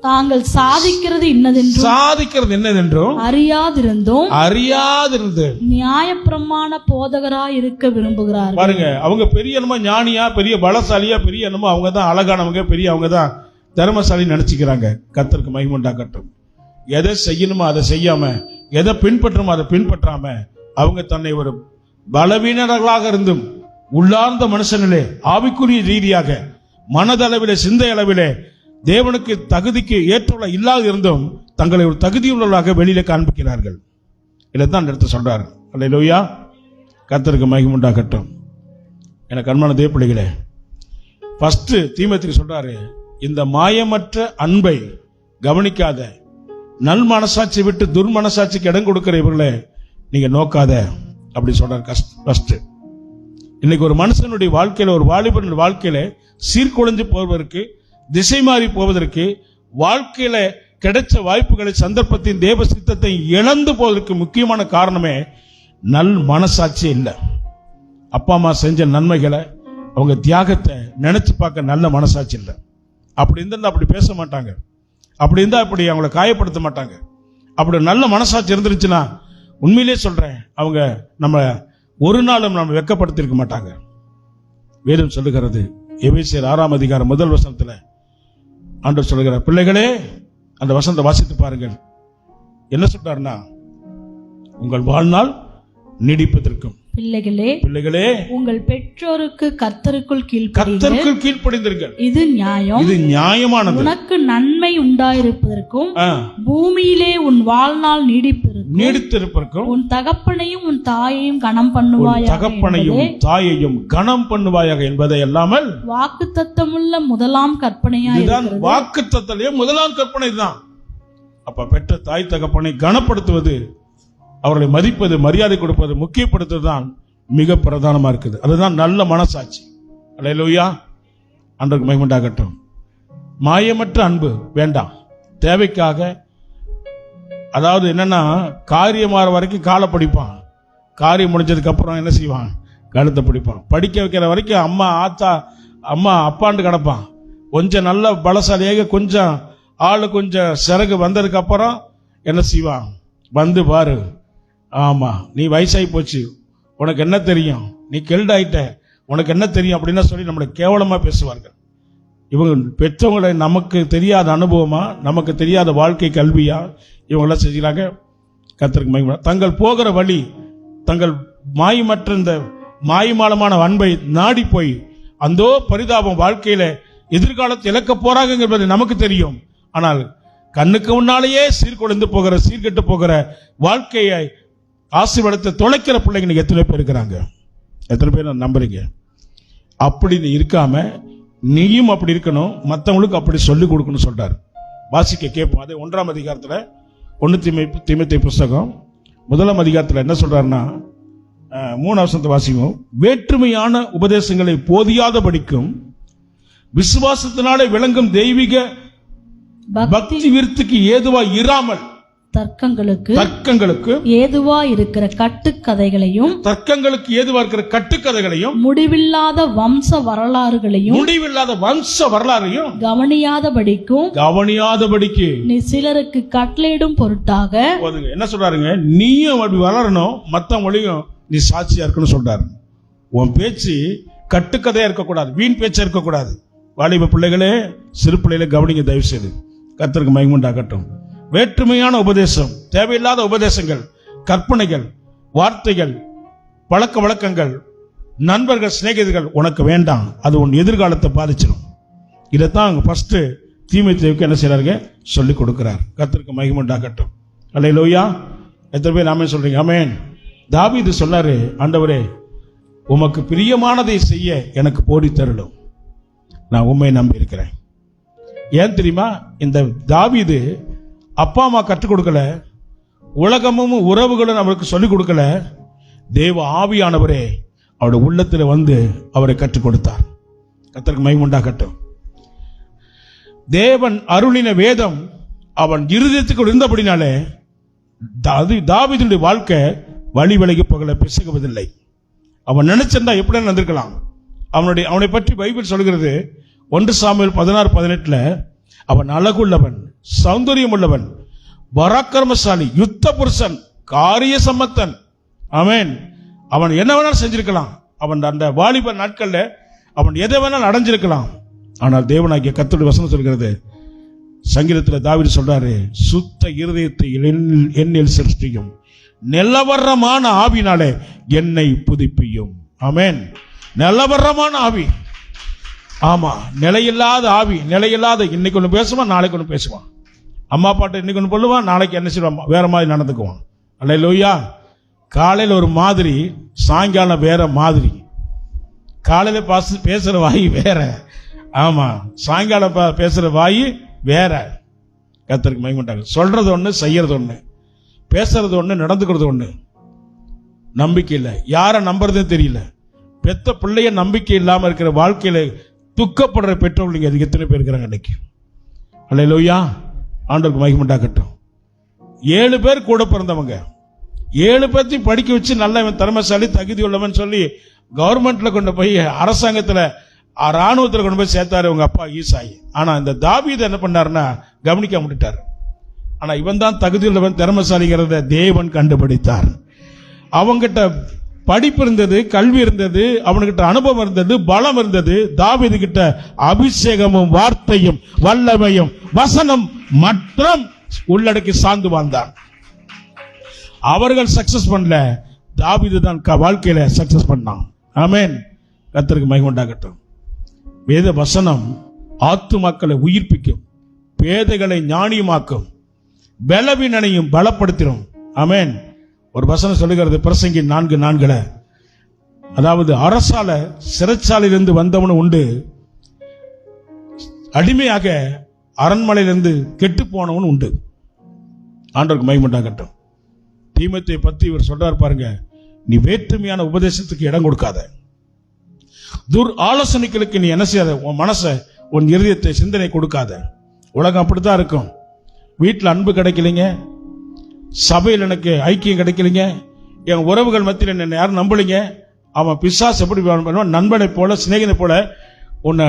தாங்கள் சாதிக்கிறது என்னதென்றும் அறியாதிருந்து நியாயப்பிரமாண போதகராய் இருக்க விரும்புகிறார்கள். பாருங்க, அவங்க பெரிய என்னமோ ஞானியா, பெரிய பலசாலியா, பெரிய என்னமோ அவங்க தான் அழகானவங்க, பெரிய அவங்க தான் தர்மசாலி நினைச்சுக்கிறாங்க. கர்த்தருக்கு மகிமை உண்டாகட்டும். எதை செய்யணுமோ அதை செய்யாம, எதை பின்பற்றணுமோ அதை பின்பற்றாம, அவங்க தன்னை ஒரு பலவீனர்களாக இருந்தும் உள்ளார்ந்த மனுஷனிலே, ஆவிக்குரிய ரீதியாக, மனதளவிலே, சிந்தை அளவிலே தேவனுக்கு தகுதிக்கு ஏற்றுள்ள இல்லாத இருந்தும் தங்களை ஒரு தகுதியுள்ளவர்களாக வெளியில காண்பிக்கிறார்கள். இதைத்தான் எடுத்து சொல்றாரு. அல்லேலூயா. கர்த்தருக்கு மகிமை உண்டாகட்டும். எனக்கு அன்பான தேவ பிள்ளைகளே, ஃபர்ஸ்ட் தீமோத்தேயுக்கு சொல்றாரு, இந்த மாயமற்ற அன்பை கவனிக்காத, நல் மனசாட்சி விட்டு துர்மனசாட்சிக்கு இடம் கொடுக்கிற இவர்களே நீங்க நோக்காத. அப்படி சொல்றார் ஃபர்ஸ்ட். இன்னைக்கு ஒரு மனுஷனுடைய வாழ்க்கையில, ஒரு வாலிபனுடைய வாழ்க்கையில சீர்குலைஞ்சு போவதற்கு, திசை மாறி போவதற்கு, வாழ்க்கையில கிடைச்ச வாய்ப்புகளை, சந்தர்ப்பத்தின் தேவ சித்தத்தை இழந்து போவதற்கு முக்கியமான காரணமே நல் மனசாட்சி இல்லை. அப்பா அம்மா செஞ்ச நன்மைகளை, அவங்க தியாகத்தை நினைச்சு பார்க்க நல்ல மனசாட்சி இல்லை. அப்படி இருந்தா அப்படி பேச மாட்டாங்க, அப்படி இருந்தா அப்படி அவங்கள காயப்படுத்த மாட்டாங்க. அப்படி நல்ல மனசாட்சி இருந்துருச்சுன்னா உண்மையிலே சொல்றேன், அவங்க நம்ம ஒரு நாளும் நம்ம வெட்கப்படுத்திருக்க மாட்டாங்க. வேதம் சொல்லுகிறது, எபேசியர் 6ஆம் அதிகாரம் 1 வசனத்துல ஆண்டவர் சொல்லுகிறார், பிள்ளைகளே, அந்த வசனத்தை வாசித்து பாருங்கள். என்ன சொல்றாருன்னா, உங்கள் வாழ்நாள் நீடிப்பதற்கும் பிள்ளைகளே உங்கள் பெற்றோருக்கு கர்த்தருக்குள் கீழ்ப்படிந்தீர்கள். இது நியாயமானது. உனக்கு நன்மை உண்டாயிருப்பதற்கும் பூமியிலே உன் வாழ்நாள் நீடித்திருப்பதற்கும் உன் தகப்பனையும் உன் தாயையும் கனம் பண்ணுவாயாக என்பதை அல்லாமல் வாக்குத்தத்தமுள்ள முதலாம் கற்பனையாய். வாக்குத்தத்தத்திலே முதலாம் கற்பனை தான். அப்ப பெற்ற தாய் தகப்பனை கனப்படுத்துவது, அவர்களை மதிப்பது, மரியாதை கொடுப்பது, முக்கியப்படுத்துவது தான் மிக பிரதானமா இருக்குது. அதுதான் நல்ல மனசாட்சி. அல்லேலூயா, ஆண்டவருக்கு மகிமை உண்டாகட்டும். மாயமற்ற அன்பு வேண்டாம். தேவைக்காக, அதாவது என்னன்னா, காரியமாற வரைக்கும் காலை படிப்பான், காரியம் முடிஞ்சதுக்கு அப்புறம் என்ன செய்வான், கழுத்தை பிடிப்பான். படிக்க வைக்கிற வரைக்கும் அம்மா அப்பாண்டு கிடப்பான். கொஞ்சம் நல்ல பலசாலியாக, கொஞ்சம் ஆளு கொஞ்சம் சிறகு வந்ததுக்கு அப்புறம் என்ன செய்வான், வந்து பாரு, ஆமா நீ வயசாகி போச்சு, உனக்கு என்ன தெரியும், நீ கெல்டாயிட்ட, உனக்கு என்ன தெரியும் அப்படின்னு சொல்லி நம்மளை கேவலமா பேசுவார்கள். இவங்க பெற்றவங்களை நமக்கு தெரியாத அனுபவமா, நமக்கு தெரியாத வாழ்க்கை கல்வியா இவங்களாம் செஞ்சுக்கிறாங்க. கர்த்தருக்கு மகிமை. தங்கள் போகிற வழி, தங்கள் மாயமற்ற இந்த மாயமாலமான அன்பை நாடி போய் அந்தோ பரிதாபம் வாழ்க்கையில எதிர்காலத்தை இழக்க போறாங்க என்பது நமக்கு தெரியும். ஆனால் கண்ணுக்கு முன்னாலேயே சீர்குலைந்து போகிற, சீர்கெட்டு போகிற வாழ்க்கையை ஆசீர்வாதத்தை தொலைக்கிற பிள்ளைங்க எத்தனை பேர் இருக்கிறாங்க? எத்தனை பேர் நம்புறீங்க? அப்படி இருக்காம நீயும் அப்படி இருக்கணும், மற்றவங்களுக்கு அப்படி சொல்லிக் கொடுக்கணும் சொல்றாரு. வாசிக்க கேட்போம். அதே 1ஆம் அதிகாரத்துல 1 தீமோத்தேயு புஸ்தகம் 1ஆம் அதிகாரத்துல என்ன சொல்றாருன்னா, 3 வசனத்தை வாசிக்கும். வேற்றுமையான உபதேசங்களை போதியாதபடிக்கும் விசுவாசத்தினாலே விளங்கும் தெய்வீக பக்தி விருத்திக்கு ஏதுவா இராமல், தர்க்கங்களுக்கு ஏதுவா இருக்கிற கட்டுக்கதைகளையும், முடிவில்லாத வம்ச வரலாறுகளையும் கவனியாதபடிக்கு நீ சிலருக்கு கட்டளையிடும் பொருட்டாக. என்ன சொல்றாருங்க, நீயும் அப்படி வளரணும், மத்தவங்களையும் நீ சாட்சியா இருக்கணும் சொல்றாரு. உன் பேச்சு கட்டுக்கதையா இருக்கக்கூடாது, வீண் பேச்சா இருக்கக்கூடாது. வாலிப பிள்ளைகளே, சிறு பிள்ளைகளை கவனிங்க தயவு செய்து. கர்த்தருக்கு மகிமை உண்டாகட்டும். வேற்றுமையான உபதேசம், தேவையில்லாத உபதேசங்கள், கற்பனைகள், வார்த்தைகள், பழக்க வழக்கங்கள், நண்பர்கள், சிநேகிதர்கள் உனக்கு வேண்டாம். அது உன் எதிர்காலத்தை பாதிச்சிடும். இதைத்தான் ஃபர்ஸ்ட் தீமோத்தேயுவுக்கு என்ன செய்யறாருங்க, சொல்லிக் கொடுக்கிறார். கர்த்தருக்கு மகிமை உண்டாகட்டும். அல்லேலூயா. எத்தனை பேர் ஆமென் சொல்றீங்க? ஆமென். தாவீது சொன்னாரு, ஆண்டவரே உமக்கு பிரியமானதை செய்ய எனக்கு போடி தருளும், நான் உண்மை நம்பி இருக்கிறேன். ஏன் தெரியுமா? இந்த தாவீது அப்பா அம்மா கற்றுக் கொடுக்கல, உலகமும் உறவுகளும் அவருக்கு சொல்லிக் கொடுக்கல, தேவ ஆவியானவரே அவருடைய உள்ளத்தில் வந்து அவரை கற்றுக் கொடுத்தார். கர்த்தருக்கு மகிமை உண்டாகட்டும். தேவன் அருளின வேதம் அவன் இருதயத்துக்கு இருந்தபடினாலே தாவீதுடைய வாழ்க்கை வழி விலகி போகல, பிசகுவதில்லை. அவன் நினைச்சிருந்தா எப்படி நடந்திருக்கலாம். அவனை பற்றி பைபிள் சொல்கிறது 1 சாமுவேல் 16:18 அவன் அழகுள்ளவன், சௌந்தரியம் உள்ளவன், பராக்கிரமசாலி, யுத்த புருஷன், காரிய சம்மத்தன். ஆமென். அவன் என்ன வேணாலும் செஞ்சிருக்கலாம். அவன் அந்த வாலிப நாட்கள்ல அவன் எதை வேணாலும் அடைஞ்சிருக்கலாம். ஆனால் தேவனாகிய கர்த்தருடைய வசனம் சொல்கிறது, சங்கீதத்தில் தாவீது சொல்றாரு, சுத்த இருதயத்தை என்னில் சிருஷ்டியும், நிலவரமான ஆவினாலே என்னை புதுப்பியும். ஆமென். நிலவரமான ஆவி. ஆமா, நிலையில்லாத ஆவி, நிலையில்லாத, இன்னைக்கு ஒன்று பேசுவான், நாளைக்கு ஒன்று பேசுவான். அம்மா அப்பாட்ட இன்னைக்கு ஒன்று சொல்லுவான், நாளைக்கு என்ன செய்வான், வேற மாதிரி நடந்துக்குவான். அல்லேலூயா. காலையில் ஒரு மாதிரி, சாயங்காலம் வேற மாதிரி. காலையில பேசுற வாய் வேற, ஆமா, சாயங்காலம் பேசுற வாய் வேற. கர்த்தருக்கு மகிமை உண்டாகும். சொல்றது ஒண்ணு, செய்யறது ஒண்ணு, பேசுறது ஒண்ணு, நடந்துக்கிறது ஒண்ணு. நம்பிக்கை இல்லை, யாரை நம்புறதுன்னு தெரியல. பெத்த பிள்ளைய நம்பிக்கை இல்லாம இருக்கிற வாழ்க்கையில துக்கப்படுற பெற்றோர்கள் நீங்க அதுக்கு எத்தனை பேர் இருக்கிறாங்க இன்னைக்கு? அல்லேலூயா, ஆண்டவருக்கு மகிமை உண்டாகட்டும். 7 பேர் கூட பிறந்தவங்க, 7 பேர்த்தையும் படிக்க வச்சு நல்ல திறமைசாலி தகுதி உள்ளவன் சொல்லி கவர்மெண்ட்ல கொண்டு போய் அரசாங்கத்துல ராணுவத்துல கொண்டு போய் சேர்த்தாரு உங்க அப்பா ஈசாய். ஆனா இந்த தாவீது என்ன பண்ணாருன்னா கவனிக்க முடிட்டாரு. ஆனா இவன் தான் தகுதி உள்ளவன் திறமைசாலிங்கிறத தேவன் கண்டுபிடித்தார். அவங்கிட்ட படிப்பு இருந்தது, கல்வி இருந்தது, அவனுக்கிட்ட அனுபவம் இருந்தது, பலம் இருந்தது. தாவீது கிட்ட அபிஷேகமும் வார்த்தையும் வல்லமையும் வசனம் மற்றும் உள்ளடக்கி சார்ந்து வாழ்ந்தார். அவர்கள் சக்சஸ் பண்ணல, தாவீது தான் வாழ்க்கையில சக்சஸ் பண்ணான். ஆமென், கர்த்தருக்கு மகிமை உண்டாகட்டும். வேத வசனம் ஆத்துமாக்களை உயிர்ப்பிக்கும், பேதைகளை ஞானியமாக்கும், பலவீனனையும் பலப்படுத்திடும். ஆமென். ஒரு வசனம் சொல்லுகிறது பிரசங்கி 4:4, அதாவது அரசால சிறைச்சாலையிலிருந்து வந்தவனும் உண்டு, அடிமையாக அரண்மனையிலிருந்து கெட்டு போனவன் உண்டு. ஆண்டவருக்கு மகிமை உண்டாகட்டும். தீமோத்தேயை பத்தி இவர் சொல்றார் பாருங்க, நீ வேற்றுமையான உபதேசத்துக்கு இடம் கொடுக்காத, துர் ஆலோசனைகளுக்கு நீ என்ன செய்யாத, உன் மனசை உன் இருதயத்தை சிந்தனை கொடுக்காத. உலகம் அப்படித்தான் இருக்கும். வீட்டில் அன்பு கிடைக்கலைங்க, சபையில் எனக்கு ஐக்கியம் கிடைக்கலைங்க, என் உறவுகள் மத்தியில் என்ன யாரும் நம்பலைங்க. அவன் பிசாசு எப்படி பண்ணுவான்? நண்பனை போல சிநேகினை போல உன்னை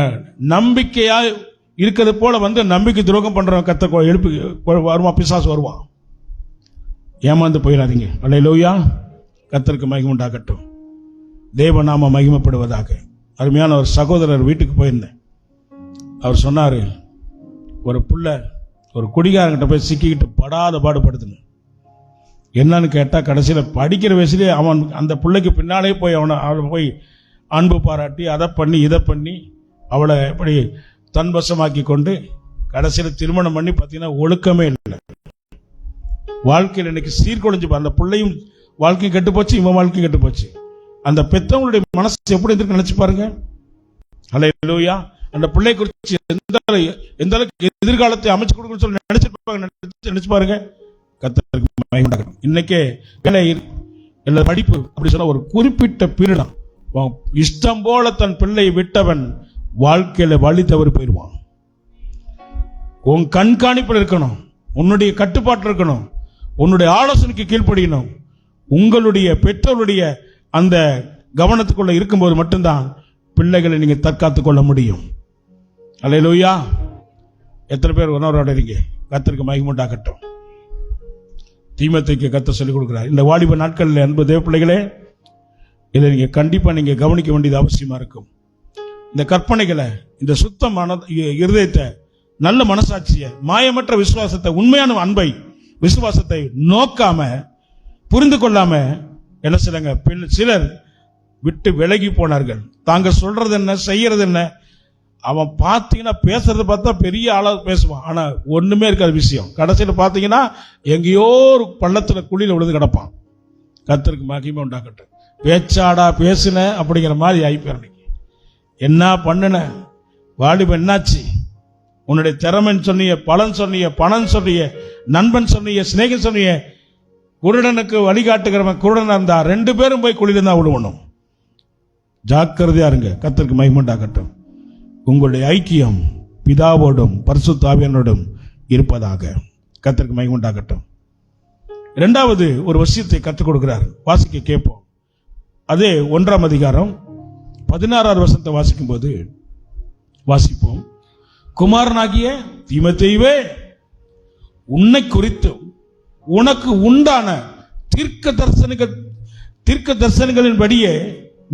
நம்பிக்கையா இருக்கிறது போல வந்து நம்பிக்கை துரோகம் பண்றவன் கத்த எழுப்பி வருவான், பிசாசு வருவான். ஏமாந்து போயிடாதீங்க. அல்லேலூயா, கர்த்தருக்கு மகிமை உண்டாகட்டும். தேவநாம மகிமைப்படுவதாக. அருமையான ஒரு சகோதரர் வீட்டுக்கு போயிருந்தேன். அவர் சொன்னாரு, ஒரு புள்ள ஒரு குடிகாரங்கிட்ட போய் சிக்கிக்கிட்டு படாத பாடுபடுத்துன்னு. என்னன்னு கேட்டா, கடைசியில படிக்கிற வயசுலேயே அவன் அந்த பிள்ளைக்கு பின்னாலே போய் அவளை போய் அன்பு பாராட்டி அதை பண்ணி இதை பண்ணி அவளை எப்படி தன்வசமாக்கி கொண்டு கடைசியில் திருமணம் பண்ணி பார்த்தீங்கன்னா ஒழுக்கமே இல்லை. வாழ்க்கையில் இன்னைக்கு சீர்குலைஞ்சு, அந்த பிள்ளையும் வாழ்க்கையும் கெட்டு போச்சு, இவன் வாழ்க்கையும் கெட்டு போச்சு. அந்த பெத்தவங்களுடைய மனசு எப்படி இருக்கு நினைச்சு பாருங்க. அல்லேலூயா. அந்த பிள்ளை குறித்து எந்த அளவுக்கு எதிர்காலத்தை அமைச்சு கொடுக்கணும்னு சொல்லி நினைச்சு பாருங்க. கர்த்தருக்கு மகிமை உண்டாகட்டும். இன்னைக்கே வேலை இல்ல படிப்பு அப்படி சொன்னா ஒரு குறிப்பிட்ட பீரியட் இஷ்டம் போல தன் பிள்ளையை விட்டவன் வாழ்க்கையில வழி தவறி போயிடுவான். உன் கண்காணிப்பில் இருக்கணும், உன்னுடைய கட்டுப்பாட்டு இருக்கணும், உன்னுடைய ஆலோசனைக்கு கீழ்ப்படியணும். உங்களுடைய பெற்றோருடைய அந்த கவனத்துக்குள்ள இருக்கும்போது மட்டும்தான் பிள்ளைகளை நீங்க தற்காத்துக் கொள்ள முடியும். அல்லேலூயா. எத்தனை பேர் உணர்வோட இருக்கீங்க? கர்த்தருக்கு மகிமை உண்டாகட்டும். தீமோத்தேயுக்கு கர்த்தர் சொல்லிக் கொடுக்கிறார். இந்த வாலிப நாட்களில் அன்பு தேவ பிள்ளைகளே, இதை நீங்க கண்டிப்பா நீங்க கவனிக்க வேண்டியது அவசியமா இருக்கும். இந்த கற்பனைகளை, இந்த சுத்தமான இருதயத்தை, நல்ல மனசாட்சியை, மாயமற்ற விசுவாசத்தை, உண்மையான அன்பை, விசுவாசத்தை நோக்காம புரிந்து கொள்ளாம என்ன செய்றாங்க? சிலர் விட்டு விலகி போனார்கள். தாங்க சொல்றது என்ன, செய்யறது என்ன. அவன் பார்த்தீங்கன்னா பேசுறது பார்த்தா பெரிய ஆளா பேசுவான், ஆனா ஒண்ணுமே இருக்காது விஷயம். கடைசியில் பார்த்தீங்கன்னா எங்கேயோ ஒரு பள்ளத்துல குழியில விழுந்து கிடப்பான். கர்த்தருக்கு மகிமை உண்டாகட்டும். பேச்சாடா பேசுன அப்படிங்கிற மாதிரி ஆயிப்பேன். என்ன பண்ணுன வாலிபன், என்னாச்சு? உன்னுடைய திறமைன்னு சொன்னிய, பலன் சொன்னிய, பணம் சொன்னிய, நண்பன் சொன்னிய, சிநேகம் சொன்னிய. குருடனுக்கு வழிகாட்டுகிறவன் குருடனா இருந்தா 2 பேரும் போய் குழியில தான் விழுவணும். ஜாக்கிரதையா இருங்க. கர்த்தருக்கு மகிமை உண்டாகட்டும். உங்களுடைய ஐக்கியம் பிதாவோடும் பரிசுத்த ஆவியானோடும் இருப்பதாக. கர்த்தருக்கு மகிமை உண்டாகட்டும். 2வது ஒரு விஷயத்தை கற்றுக் கொடுக்கிறார், வாசிக்க கேட்போம். அதே 1ஆம் அதிகாரம் 16வது வசனத்தை வாசிக்கும் போது வாசிப்போம். குமாரனாகிய தீமோத்தேயுவே, உன்னை குறித்தும் உனக்கு உண்டான தீர்க்க தரிசனங்களின்படியே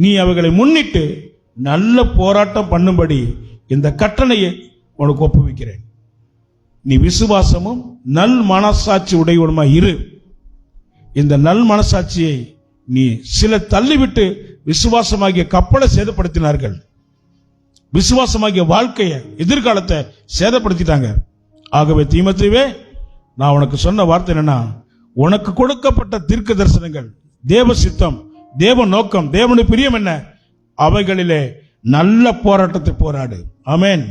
நீ அவைகளை முன்னிட்டு நல்ல போராட்டம் பண்ணும்படி இந்த கட்டளையை உனக்கு ஒப்புவிக்கிறேன். நீ விசுவாசமும் நல் மனசாட்சி உடையவனுமாய் இரு. இந்த நல் மனசாட்சியை நீ சில தள்ளிவிட்டு விசுவாசமாகிய கப்பலை சேதப்படுத்தினார்கள். விசுவாசமாகிய வாழ்க்கையை, எதிர்காலத்தை சேதப்படுத்திட்டாங்க. ஆகவே தீமோத்தேயுவே, நான் உனக்கு சொன்ன வார்த்தை என்னன்னா, உனக்கு கொடுக்கப்பட்ட தீர்க்க தரிசனங்கள், தேவ சித்தம், தேவ நோக்கம், தேவனுடைய பிரியம் என்ன, அவைகளிலே நல்ல போராட்டத்தை போராடு. ஆமென்.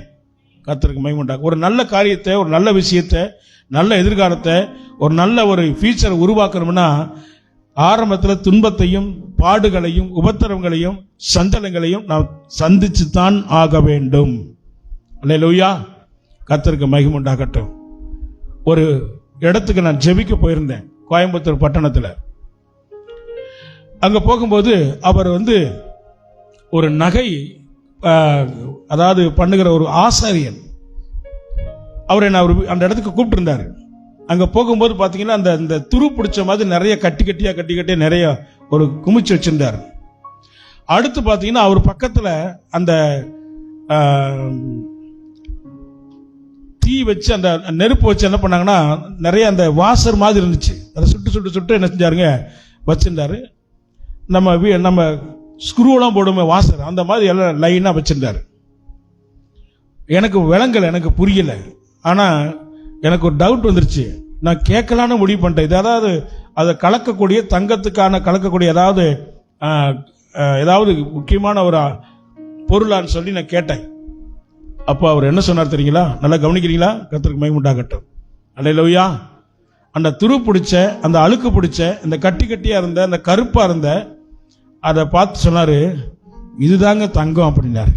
கர்த்தருக்கு மகிமை உண்டாகும். ஒரு நல்ல காரியத்தை, ஒரு நல்ல விஷயத்தை, நல்ல எதிர்காலத்தை, ஒரு நல்ல ஒரு ஃபியூச்சரை உருவாக்கணும்னா ஆரம்பத்தில் துன்பத்தையும் பாடுகளையும் உபத்திரவங்களையும் சஞ்சலங்களையும் நாம் சந்திச்சு தான் ஆக வேண்டும். அல்லேலூயா, கர்த்தருக்கு மகிமை உண்டாகட்டும். ஒரு இடத்துக்கு நான் ஜெபிக்க போயிருந்தேன், கோயம்புத்தூர் பட்டணத்தில். அங்க போகும்போது அவர் ஒரு நகை அதாவது பண்ணுகிற ஒரு ஆசாரியன், அவரை நான் அந்த இடத்துக்கு கூப்பிட்டு இருந்தாரு. அங்க போகும்போது பாத்தீங்கன்னா அந்த துரு பிடிச்ச மாதிரி நிறைய கட்டி கட்டியா நிறைய ஒரு குமிச்சு வச்சிருந்தார். அடுத்து பாத்தீங்கன்னா அவர் பக்கத்துல அந்த தீ வச்சு அந்த நெருப்பு வச்சு என்ன பண்ணாங்கன்னா நிறைய அந்த வாசர் மாதிரி இருந்துச்சு, அதை சுட்டு என்ன செஞ்சாருங்க வச்சிருந்தாரு. நம்ம ஸ்க்ரூலாம் போடுமே வாசர், அந்த மாதிரி எல்லாம் லைனா வச்சிருந்தாரு. எனக்கு விளங்கல, எனக்கு புரியல. ஆனா எனக்கு ஒரு டவுட் வந்துருச்சு. நான் கேட்கலான்னு முடிவு பண்ணிட்டேன். இது அதாவது அதை கலக்கக்கூடிய தங்கத்துக்கான கலக்கக்கூடிய ஏதாவது முக்கியமான ஒரு பொருளான்னு சொல்லி நான் கேட்டேன். அப்போ அவர் என்ன சொன்னார் தெரியுங்களா? நல்லா கவனிக்கிறீங்களா? கர்த்தருக்கு மகிமை உண்டாகட்டும். அல்லேலூயா. அந்த துரு பிடிச்ச, அந்த அழுக்கு பிடிச்ச, இந்த கட்டியா இருந்த, அந்த கருப்பா இருந்த அதை பார்த்து சொன்னாரு, இதுதாங்க தங்கம் அப்படின்னாரு.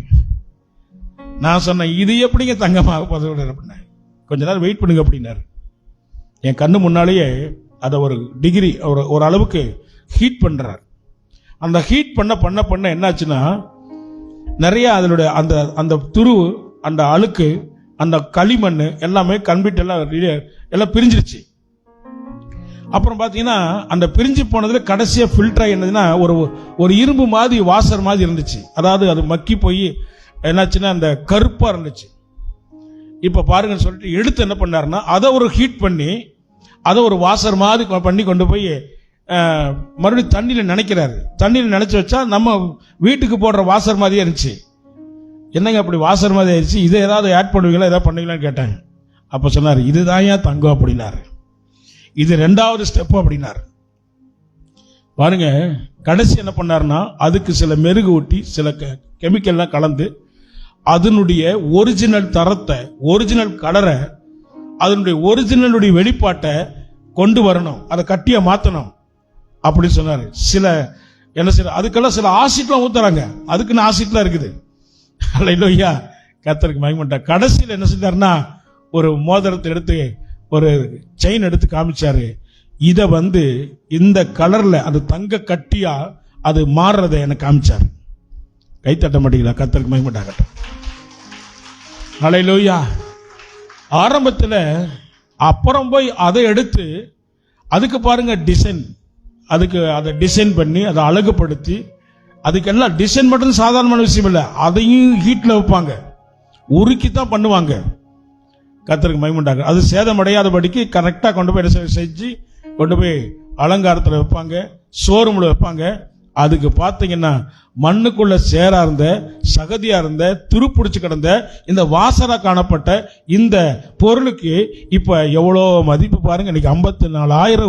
நான் சொன்னேன், இது எப்படிங்க தங்கமாக போதும் அப்படின்னேன். கொஞ்ச நேரம் வெயிட் பண்ணுங்க அப்படின்னாரு. என் கண்ணு முன்னாலேயே அதை ஒரு டிகிரி ஒரு அளவுக்கு ஹீட் பண்றார். அந்த ஹீட் பண்ண என்னாச்சுன்னா நிறைய அதனுடைய அந்த அந்த துரு, அந்த அழுக்கு, அந்த களிமண் எல்லாமே கன்பிட் எல்லாம் பிரிஞ்சிருச்சு. அப்புறம் பாத்தீங்கன்னா அந்த பிரிஞ்சு போனதுல கடைசியா ஃபில்டர் என்னதுன்னா ஒரு இரும்பு மாதிரி வாசர் மாதிரி இருந்துச்சு. அதாவது அது மக்கி போய் என்னாச்சுன்னா அந்த கருப்பா இருந்துச்சு. இப்ப பாருங்கன்னு சொல்லிட்டு எடுத்து என்ன பண்ணாருன்னா அதை ஒரு ஹீட் பண்ணி அதை ஒரு வாசர் மாதிரி பண்ணி கொண்டு போய் மறுபடியும் தண்ணியில நினைக்கிறாரு. தண்ணியில நினைச்சு வச்சா நம்ம வீட்டுக்கு போடுற வாசர் மாதிரியே இருந்துச்சு. என்னங்க அப்படி வாசர் மாதிரி ஆயிடுச்சு, இதை ஏதாவது ஆட் பண்ணுவீங்களா, ஏதாவது பண்ணுவீங்களான்னு கேட்டாங்க. அப்ப சொன்னாரு, இதுதான் ஏன் தங்கம் அப்படின்னாரு. இது 2வது ஸ்டெப் அப்படின்னாரு. பாருங்க, கடைசி என்ன பண்ணாருன்னா அதுக்கு சில மெருகு ஊட்டி சில கெமிக்கல்லாம் கலந்து அதனுடைய ஒரிஜினல் தரத்தை, ஒரிஜினல் கலரை, அதனுடைய ஒரிஜினலுடைய வெளிப்பாட்டை கொண்டு வரணும், அதை கட்டியா மாத்தணும் அப்படின்னு சொன்னாரு. அதுக்கெல்லாம் சில ஆசிட்லாம் ஊத்துறாங்க, அதுக்குன்னு ஆசிட்லாம் இருக்குது. அல்லேலூயா, கர்த்தருக்கு மகிமை. கடைசியில் என்ன செஞ்சாருன்னா ஒரு மோதிரத்தை எடுத்து ஒரு செயின் எடுத்து காமிச்சாரு. இத இந்த கலர்ல அது தங்க கட்டியா அது மாறுறதை எனக்கு காமிச்சாரு. கைத்தட்ட மாட்டீங்களா? கர்த்தருக்கு மகிமை உண்டாகட்டும். அல்லேலூயா. ஆரம்பத்தில் அப்புறம் போய் அதை எடுத்து அதுக்கு பாருங்க டிசைன், அதுக்கு அதை டிசைன் பண்ணி அதை அழகுபடுத்தி, அதுக்கெல்லாம் டிசைன் மட்டும் சாதாரணமான விஷயம் இல்லை, அதையும் ஹீட்ல வைப்பாங்க, உருக்கி தான் பண்ணுவாங்க. கர்த்தருக்கு மகிமை உண்டாக. அது சேதமடையாதபடிக்கு கரெக்டா கொண்டு போய் செஞ்சு கொண்டு போய் அலங்காரத்தில் வைப்பாங்க, ஷோரூம்ல வைப்பாங்க. அதுக்கு பார்த்தீங்கன்னா மண்ணுக்குள்ள சேரா இருந்த, சகதியா இருந்த, துருப்பிடிச்சு கிடந்த இந்த வாசரா காணப்பட்ட இந்த பொருளுக்கு இப்ப எவ்வளோ மதிப்பு பாருங்க. இன்னைக்கு 54,000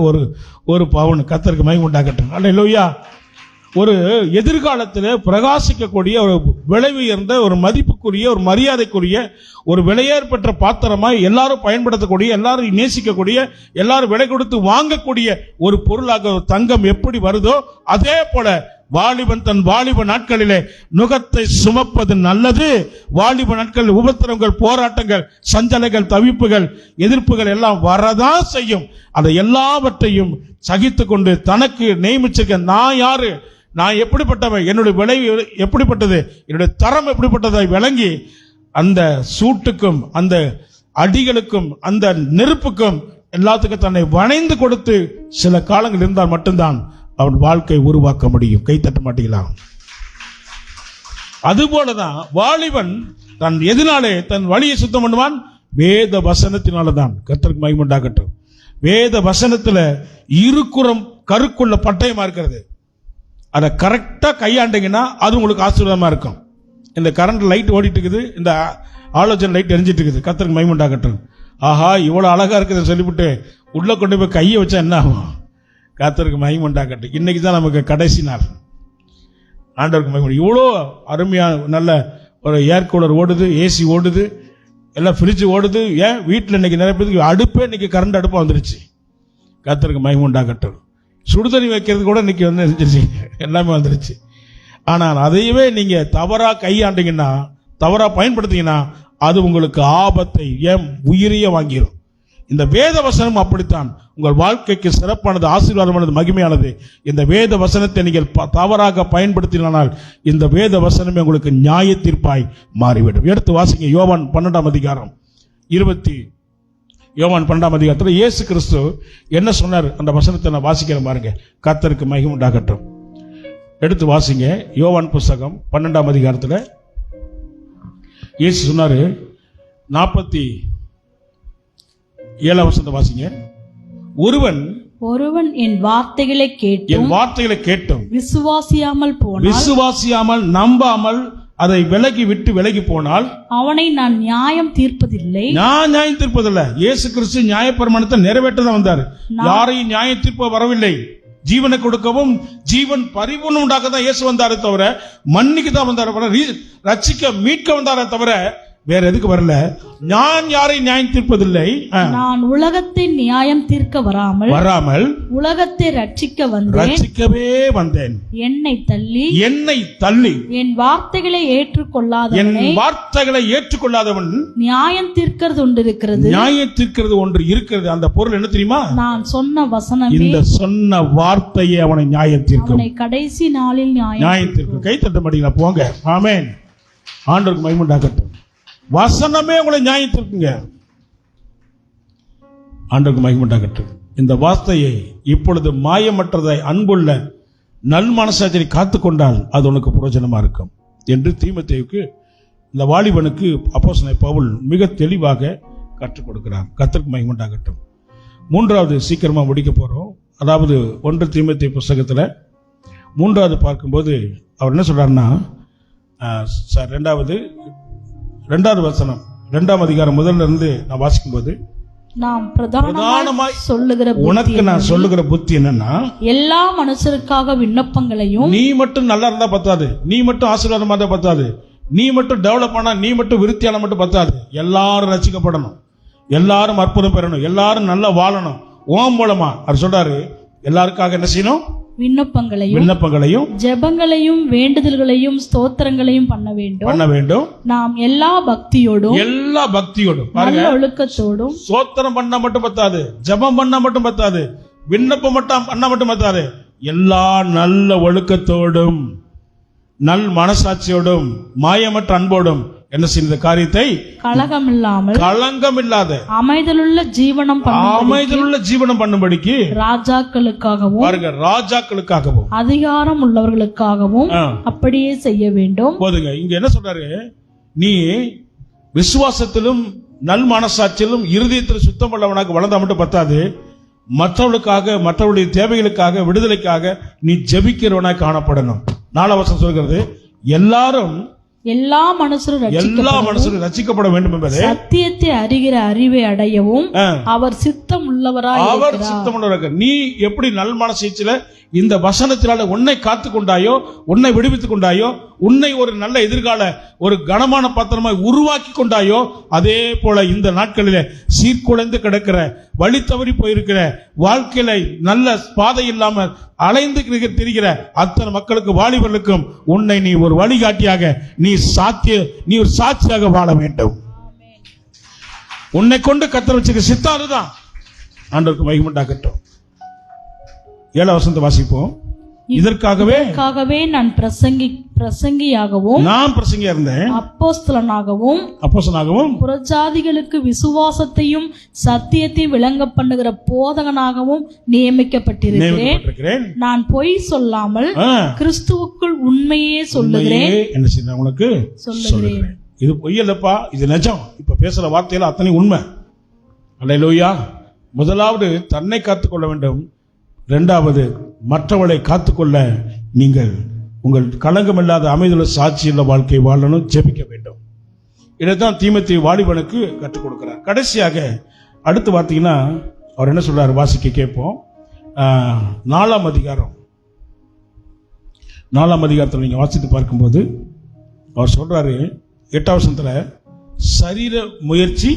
ஒரு பவுன். கர்த்தருக்கு மகிமை உண்டாகட்டும். அல்லேலூயா. ஒரு எதிர்காலத்தில் பிரகாசிக்கக்கூடிய ஒரு விலை உயர்ந்த, ஒரு மதிப்புக்குரிய, ஒரு மரியாதைக்குரிய, ஒரு விலையேற பெற்ற பாத்திரமாய் எல்லாரும் பயன்படுத்தக்கூடிய, எல்லாரும் நேசிக்கக்கூடிய, எல்லாரும் விலை கொடுத்து வாங்கக்கூடிய ஒரு பொருளாக தங்கம் எப்படி வருதோ அதே போல வாலிபன் தன் வாலிப நாட்களிலே நுகத்தை சுமப்பது நல்லது. வாலிப நாட்களில் உபத்திரங்கள், போராட்டங்கள், சஞ்சலைகள், தவிப்புகள், எதிர்ப்புகள் எல்லாம் வரதான் செய்யும். அதை எல்லாவற்றையும் சகித்து கொண்டு தனக்கு நியமிச்சிருக்க நான் யாரு, நான் எப்படிப்பட்டவன், என்னுடைய விலை எப்படிப்பட்டது, என்னுடைய தரம் எப்படிப்பட்டதை விளங்கி அந்த சூட்டுக்கும் அந்த அடிகளுக்கும் அந்த நெருப்புக்கும் எல்லாத்துக்கும் தன்னை வணைந்து கொடுத்து சில காலங்கள் இருந்தால் மட்டும்தான் அவன் வாழ்க்கை உருவாக்க முடியும். கை தட்ட மாட்டீங்களா? அதுபோலதான் வாலிபன் தன் எதினாலே தன் வழியை சுத்தம் பண்ணுவான், வேத வசனத்தினாலதான். கர்த்தருக்கு மகிமை உண்டாகட்டும். வேத வசனத்துல இருக்குறம் கருக்குள்ள பட்டயமா இருக்கிறது. அதை கரெக்டா கையாண்டீங்கன்னா அது உங்களுக்கு ஆசீர்வாதமா இருக்கும். இந்த கரண்ட் லைட் ஓடிட்டு இருக்குது, இந்த ஆலோசனை லைட் எரிஞ்சிட்டு இருக்குது. கர்த்தருக்கு மகிமை உண்டாகட்டும். ஆஹா, இவ்வளவு அழகா இருக்குதுன்னு சொல்லிவிட்டு உள்ள கொண்டு போய் கையை வச்சா என்ன ஆகும்? கர்த்தருக்கு மகிமை உண்டாகட்டும். இன்னைக்கு தான் நமக்கு கடைசி நாள். ஆண்டவருக்கு மகிமை. இவ்வளோ அருமையா நல்ல ஒரு ஏர் கூலர் ஓடுது, ஏசி ஓடுது, எல்லாம் ஃப்ரிட்ஜ் ஓடுது. ஏன் வீட்டில் இன்னைக்கு நிறைய பேருக்கு அடுப்பே இன்னைக்கு கரண்ட் அடுப்பா வந்துருச்சு. கர்த்தருக்கு மகிமை உண்டாகட்டும். சுடுதண்ணி வைக்கிறது கூட இன்னைக்கு வந்து இருந்துச்சு, எல்லாமே வந்துருச்சு. ஆனால் அதையவே நீங்க தவறா கையாண்டீங்கன்னா, தவறா பயன்படுத்திங்கன்னா அது உங்களுக்கு ஆபத்தை, ஏன் உயிரையே வாங்கிடும். இந்த வேத வசனம் அப்படித்தான் உங்கள் வாழ்க்கைக்கு சிறப்பானது, ஆசீர்வாதமானது, மகிமையானது. இந்த வேத வசனத்தை நீங்கள் தவறாக பயன்படுத்தினால் இந்த வேத வசனமே உங்களுக்கு நியாய தீர்ப்பாய் மாறிவிடும். எடுத்து வாசிங்க யோவான் 12ஆம் அதிகாரம் 20. யோவான் 12ஆம் அதிகாரத்தில் இயேசு கிறிஸ்து என்ன சொன்னார், அந்த வசனத்தை நான் வாசிக்கிறேன் பாருங்க. கர்த்தருக்கு மகிமை உண்டாகட்டும். எடுத்து வாசிங்க யோவான் புஸ்தகம் 12ஆம் அதிகாரத்தில் இயேசு சொன்னாரு, 47ஆம் வசனத்தை வாசிங்க. ஒருவன் என் வார்த்தைகளை கேட்டும் விசுவாசியாமல் நம்பாமல் அதை விலகி போனால் அவனை நான் நியாயம் தீர்ப்பதில்லை. இயேசு கிறிஸ்து நியாயப்பிரமாணத்தை நிறைவேற்ற தான் வந்தார். யாரையும் நியாய தீர்ப்ப வரவில்லை, ஜீவனை கொடுக்கவும் ஜீவன் பரிபூர்ணம் உண்டாக்க தான் இயேசு வந்தாரே தவிர, மன்னிக்கு தான் வந்தார், ரட்சிக்க மீட்க வந்தாரே தவிர வேற எதுக்கு வரல. நான் யாரை நியாயம் தீர்ப்பதில்லை, நான் உலகத்தை நியாயம் தீர்க்க வராமல் உலகத்தை ரட்சிக்கவே வந்தேன். என்னை தள்ளி என் வார்த்தைகளை ஏற்றுக்கொள்ளாதவன் நியாயம் தீர்க்கிறது ஒன்று இருக்கிறது. அந்த பொருள் என்ன தெரியுமா? நான் சொன்ன வசனம், இந்த சொன்ன வார்த்தையை அவனை நியாயம் தீர்க்கும், அவனை கடைசி நாளில் நியாயம் தீர்க்கும். கை தட்ட மாட்டீங்களா? போங்க. ஆமென். ஆண்டவருக்கு மகிமை உண்டாகட்டும். வசனமே உங்களை நியாயத்திற்குங்க. ஆண்டவருக்கு மகிமை உண்டாகட்டும். இந்த வார்த்தையை இப்பொழுது மாயமற்றதை அன்புள்ள நல் மனசாட்சியை காத்துக்கொண்டால் அது உனக்கு பிரயோஜனமா இருக்கும் என்று தீமோத்தேயுக்கு, இந்த வாலிபனுக்கு அப்போஸ்தலனாகிய பவுல் மிக தெளிவாக கற்றுக் கொடுக்கிறார். கர்த்தருக்கு மகிமை உண்டாகட்டும். மூன்றாவது சீக்கிரமா முடிக்க போறோம். அதாவது 1 தீமோத்தேயு புஸ்தகத்துல 3வது பார்க்கும்போது அவர் என்ன சொல்றாருன்னா, ரெண்டாவது வசனம் 2ஆம் அதிகாரம் முதல்ல இருந்து நான் வாசிக்கும் போது, நாம் பிரதானமாய் உனக்கு நான் சொல்லுகிற புத்தி என்னன்னா, எல்லா மனுஷருக்காக விண்ணப்பங்களையும், நீ மட்டும் நல்லா இருந்தா பத்தாது, நீ மட்டும் ஆசீர்வாதமா இருந்தா பத்தாது, நீ மட்டும் டெவலப் ஆனா, நீ மட்டும் விருத்தியான மட்டும் பத்தாது. எல்லாரும் ரசிக்கப்படணும், எல்லாரும் அற்புதம் பெறணும், எல்லாரும் நல்லா வாழணும். ஓம் மூலமா அவர் சொல்றாரு, எல்லாருக்காக என்ன செய்யணும்? விண்ணப்பங்களையும் ஜெபங்களையும் வேண்டுதல்களையும் ஸ்தோத்திரங்களையும் பண்ண வேண்டும். நாம் எல்லா பக்தியோடும் நல்ல ஒழுக்கத்தோடும், ஸ்தோத்திரம் பண்ண மட்டும் பத்தாது, ஜெபம் பண்ண மட்டும் பத்தாது, விண்ணப்பம் மட்டும் பண்ண மட்டும் பத்தாது, எல்லா நல்ல ஒழுக்கத்தோடும் நல் மனசாட்சியோடும் மாயமற்ற அன்போடும் என்ன செய்த காரியத்தை களங்கமில்லாத அமைதலுள்ள ஜீவனம் பண்ணும்படிக்கு ராஜாக்களுக்காகவும் அதிகாரம் உள்ளவர்களுக்காகவும் அப்படியே செய்ய வேண்டும். போதுங்க. இங்க என்ன சொல்றாரு? நீ விசுவாசத்திலும் நல் மனசாட்சியிலும் இருதயத்தில் சுத்தம் உள்ளவனாக வளர்ந்தா மட்டும் பத்தாது, மற்றவர்களுக்காக, மற்றவருடைய தேவைகளுக்காக, விடுதலைக்காக நீ ஜெபிக்கிறவனாக காணப்படணும். 4ஆம் வசனம் சொல்கிறது, எல்லா மனுஷரும் ரட்சிக்கப்பட வேண்டும் என்பதை, சத்தியத்தை அறிகிற அறிவை அடையவும் அவர் சித்தம் உள்ளவராக. நீ எப்படி நல் மனசாட்சியில இந்த வசனத்தினால உன்னை காத்து கொண்டாயோ, உன்னை விடுவித்துக் கொண்டாயோ, உன்னை ஒரு நல்ல எதிர்கால ஒரு கனமான பாத்திரமாய் உருவாக்கி கொண்டாயோ, அதே போல இந்த நாட்களில சீர்குலைந்து கிடக்கிற, வழி தவறி போயிருக்கிற, வாழ்க்கையில நல்ல பாதை இல்லாம அலைந்து திரிகிற அத்தனை மக்களுக்கு, வாலிபர்களுக்கும் உன்னை நீ ஒரு வழிகாட்டியாக, நீ ஒரு சாட்சியாக வாழ வேண்டும். உன்னை கொண்டு கர்த்தர் வச்சிருக்க சித்தம் அதுதான். ஆண்டவருக்கு மகிமை உண்டாகட்டும். 7ஆம் வசனத்தை வாசிப்போம். இதற்காகவே நான் பிரசங்கியாகவும் இருந்தேன், அப்போஸ்தலனாகவும் புறஜாதிகளுக்கு விசுவாசத்தையும் சத்தியத்தையும் விளங்க பண்ணுகிற போதகனாகவும் நியமிக்கப்பட்டிருக்கிறேன். நான் பொய் சொல்லாமல் கிறிஸ்துவுக்குள் உண்மையே சொல்லுகிறேன். என்ன செய்ய உனக்கு சொல்லுகிறேன். இது பொய் அல்லப்பா, இது நிஜம். இப்ப பேசுற வார்த்தையில அத்தனை உண்மை. அல்லேலூயா. முதலாவது தன்னை காத்துக்கொள்ள வேண்டும். 2வது மற்றவளை காத்துக்கொள்ள நீங்கள் உங்கள் களங்கமில்லாத அமைதியுள்ள சாட்சியுள்ள வாழ்க்கை வாழணும், ஜெபிக்க வேண்டும். இதைத்தான் தீமோத்தேயு வாலிபனுக்கு கற்றுக் கொடுக்கிறார். கடைசியாக அடுத்து பார்த்தீங்கன்னா அவர் என்ன சொல்றாரு, வாசிக்க கேட்போம். 4ஆம் அதிகாரத்தில் நீங்க வாசித்து பார்க்கும்போது அவர் சொல்றாரு 8ஆம் வசனத்துல, சரீர முயற்சி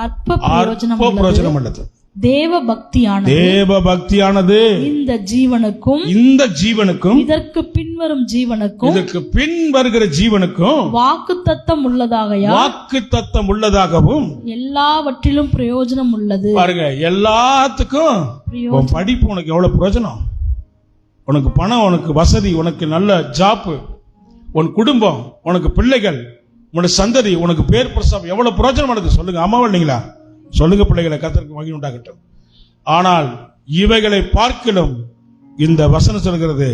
அற்ப பிரயோஜனம் உள்ளது, தேவ பக்தியானது தேவ பக்தியானது இந்த ஜீவனுக்கும் இந்த ஜீவனுக்கும் இதற்கு பின்வரும் ஜீவனுக்கும் இதற்கு பின் வருகிற ஜீவனுக்கும் வாக்குத்தத்தம் உள்ளதாகையா வாக்கு தத்தம் உள்ளதாகவும் எல்லாவற்றிலும் பிரயோஜனம் உள்ளது. பாருங்க, எல்லாத்துக்கும் உன் படிப்பு உனக்கு எவ்வளவு பிரயோஜனம், உனக்கு பணம், உனக்கு வசதி, உனக்கு நல்ல ஜாப், உன் குடும்பம், உனக்கு பிள்ளைகள், உனக்கு சந்ததி, உனக்கு பேர் பிரசவம் எவ்வளவு பிரயோஜனமானது சொல்லுங்க. அம்மாவா இல்லைங்களா? சொல்லுங்க பிள்ளைகளை, கர்த்தருக்கு மகிமை உண்டாகட்டும். ஆனால் இவைகளை பார்க்கிலும் இந்த வசனம் சொல்கிறது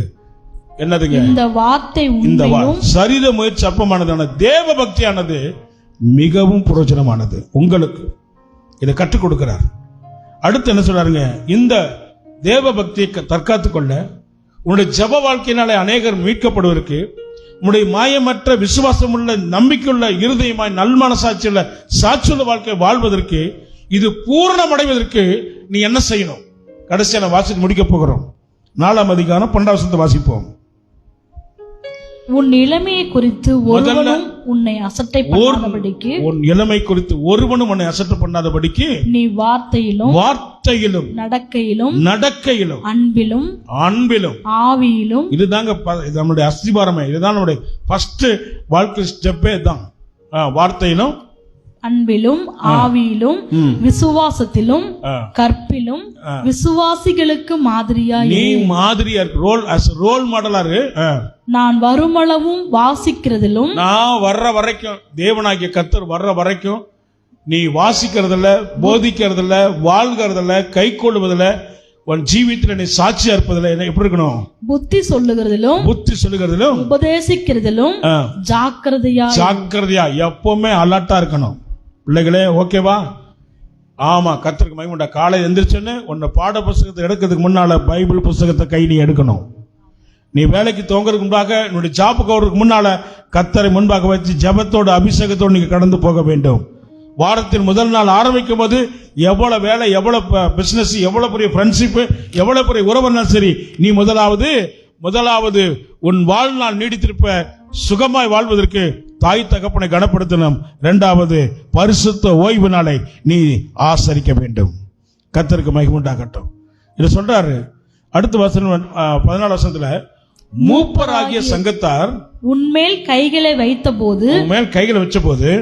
என்னதுங்க? இந்த வார்த்தை இந்த உண்மையும் சரீர முயற்சி அற்பமானதான தேவ பக்தியானது மிகவும் பிரயோஜனமானது. உங்களுக்கு இதை கற்றுக் கொடுக்கிறார். அடுத்து என்ன சொல்றாருங்க? இந்த தேவ பக்தியை தற்காத்துக் கொள்ள உன்னுடைய ஜெப வாழ்க்கையினாலே அநேகர் மீட்கப்படுவதற்கு, உன்னுடைய மாயமற்ற விசுவாசம் உள்ள நம்பிக்கையுள்ள இருதயமாய் நல்மனசாட்சியுள்ள சாட்சியுள்ள வாழ்க்கை வாழ்வதற்கு, இது பூரணமடைவதற்கு நீ என்ன செய்யணும்? கடைசியான வாசித்து முடிக்க போகிறோம். 4ஆம் அதிகாரம் 12ஆம் வசனத்தை வாசிப்போம். உன் இளமையை குறித்து ஒருவனும் உன்னை அசட்டை பண்ணாதபடிக்கு, உன் இளமை குறித்து ஒருவனும் உன்னை அசட்டை பண்ணாதபடிக்கு நீ வார்த்தையிலும் நடக்கையிலும் அன்பிலும் ஆவியிலும். இதுதாங்க நம்முடைய அஸ்திபாரமே, இதுதான் நம்முடைய ஃபர்ஸ்ட் வாழ்க்கை ஸ்டெப்பே தான். வார்த்தையிலும் அன்பிலும் ஆவியிலும் விசுவாசத்திலும் கற்பிலும் விசுவாசிகளுக்கு மாதிரியா நீ மாதிரியா ரோல் மாடலா இரு. நான் வருமளவும் வாசிக்கிறதிலும், நான் வர்ற வரைக்கும், தேவனாகிய கர்த்தர் வர்ற வரைக்கும் நீ வாசிக்கிறதில்ல, போதிக்கிறதில்ல, வாழ்கிறதில்ல, கை கொள்வதில்ல, உன் ஜீவித்துல நீ சாட்சியா இருப்பதில்ல. எப்படி இருக்கணும்? புத்தி சொல்லுகிறதிலும் உபதேசிக்கிறதிலும் ஜாக்கிரதையா எப்பவுமே அலர்ட்டா இருக்கணும். பிள்ளைகளே, ஓகேவா? ஆமா, கர்த்தருக்கு மகிமை உண்டா. காலை எந்திரிச்சோன்னு உன்னை பாட புஸ்தகத்தை எடுக்கிறதுக்கு முன்னால பைபிள் புஸ்தகத்தை கை நீ எடுக்கணும். நீ வேலைக்கு தோங்கிறதுக்கு முன்பாக, என்னுடைய ஜாப்புக்கு அவருக்கு முன்னால கர்த்தரை முன்பாக வச்சு ஜெபத்தோடு அபிஷேகத்தோடு நீங்க கடந்து போக வேண்டும். வாரத்தின் முதல் நாள் ஆரம்பிக்கும் போது எவ்வளவு வேலை, எவ்வளவு பிசினஸ், எவ்வளவு பெரிய ஃப்ரெண்ட்ஷிப், எவ்வளவு பெரிய உறவுனாலும் சரி, நீ முதலாவது உன் வாழ்நாள் நீடித்திருப்ப சுகமாய் வாழ்வதற்கு தாய் தகப்பனை கனப்படுத்தணும். 2வது பரிசுத்த ஓய்வு நாளை நீ ஆசரிக்க வேண்டும். கர்த்தருக்கு மகிமை உண்டாகட்டும். இத சொல்றாரு. அடுத்த வசனம் 14 வசனத்துல, மூப்பராகிய சங்கத்தார் உன்மேல் கைகளை வைத்தபோது,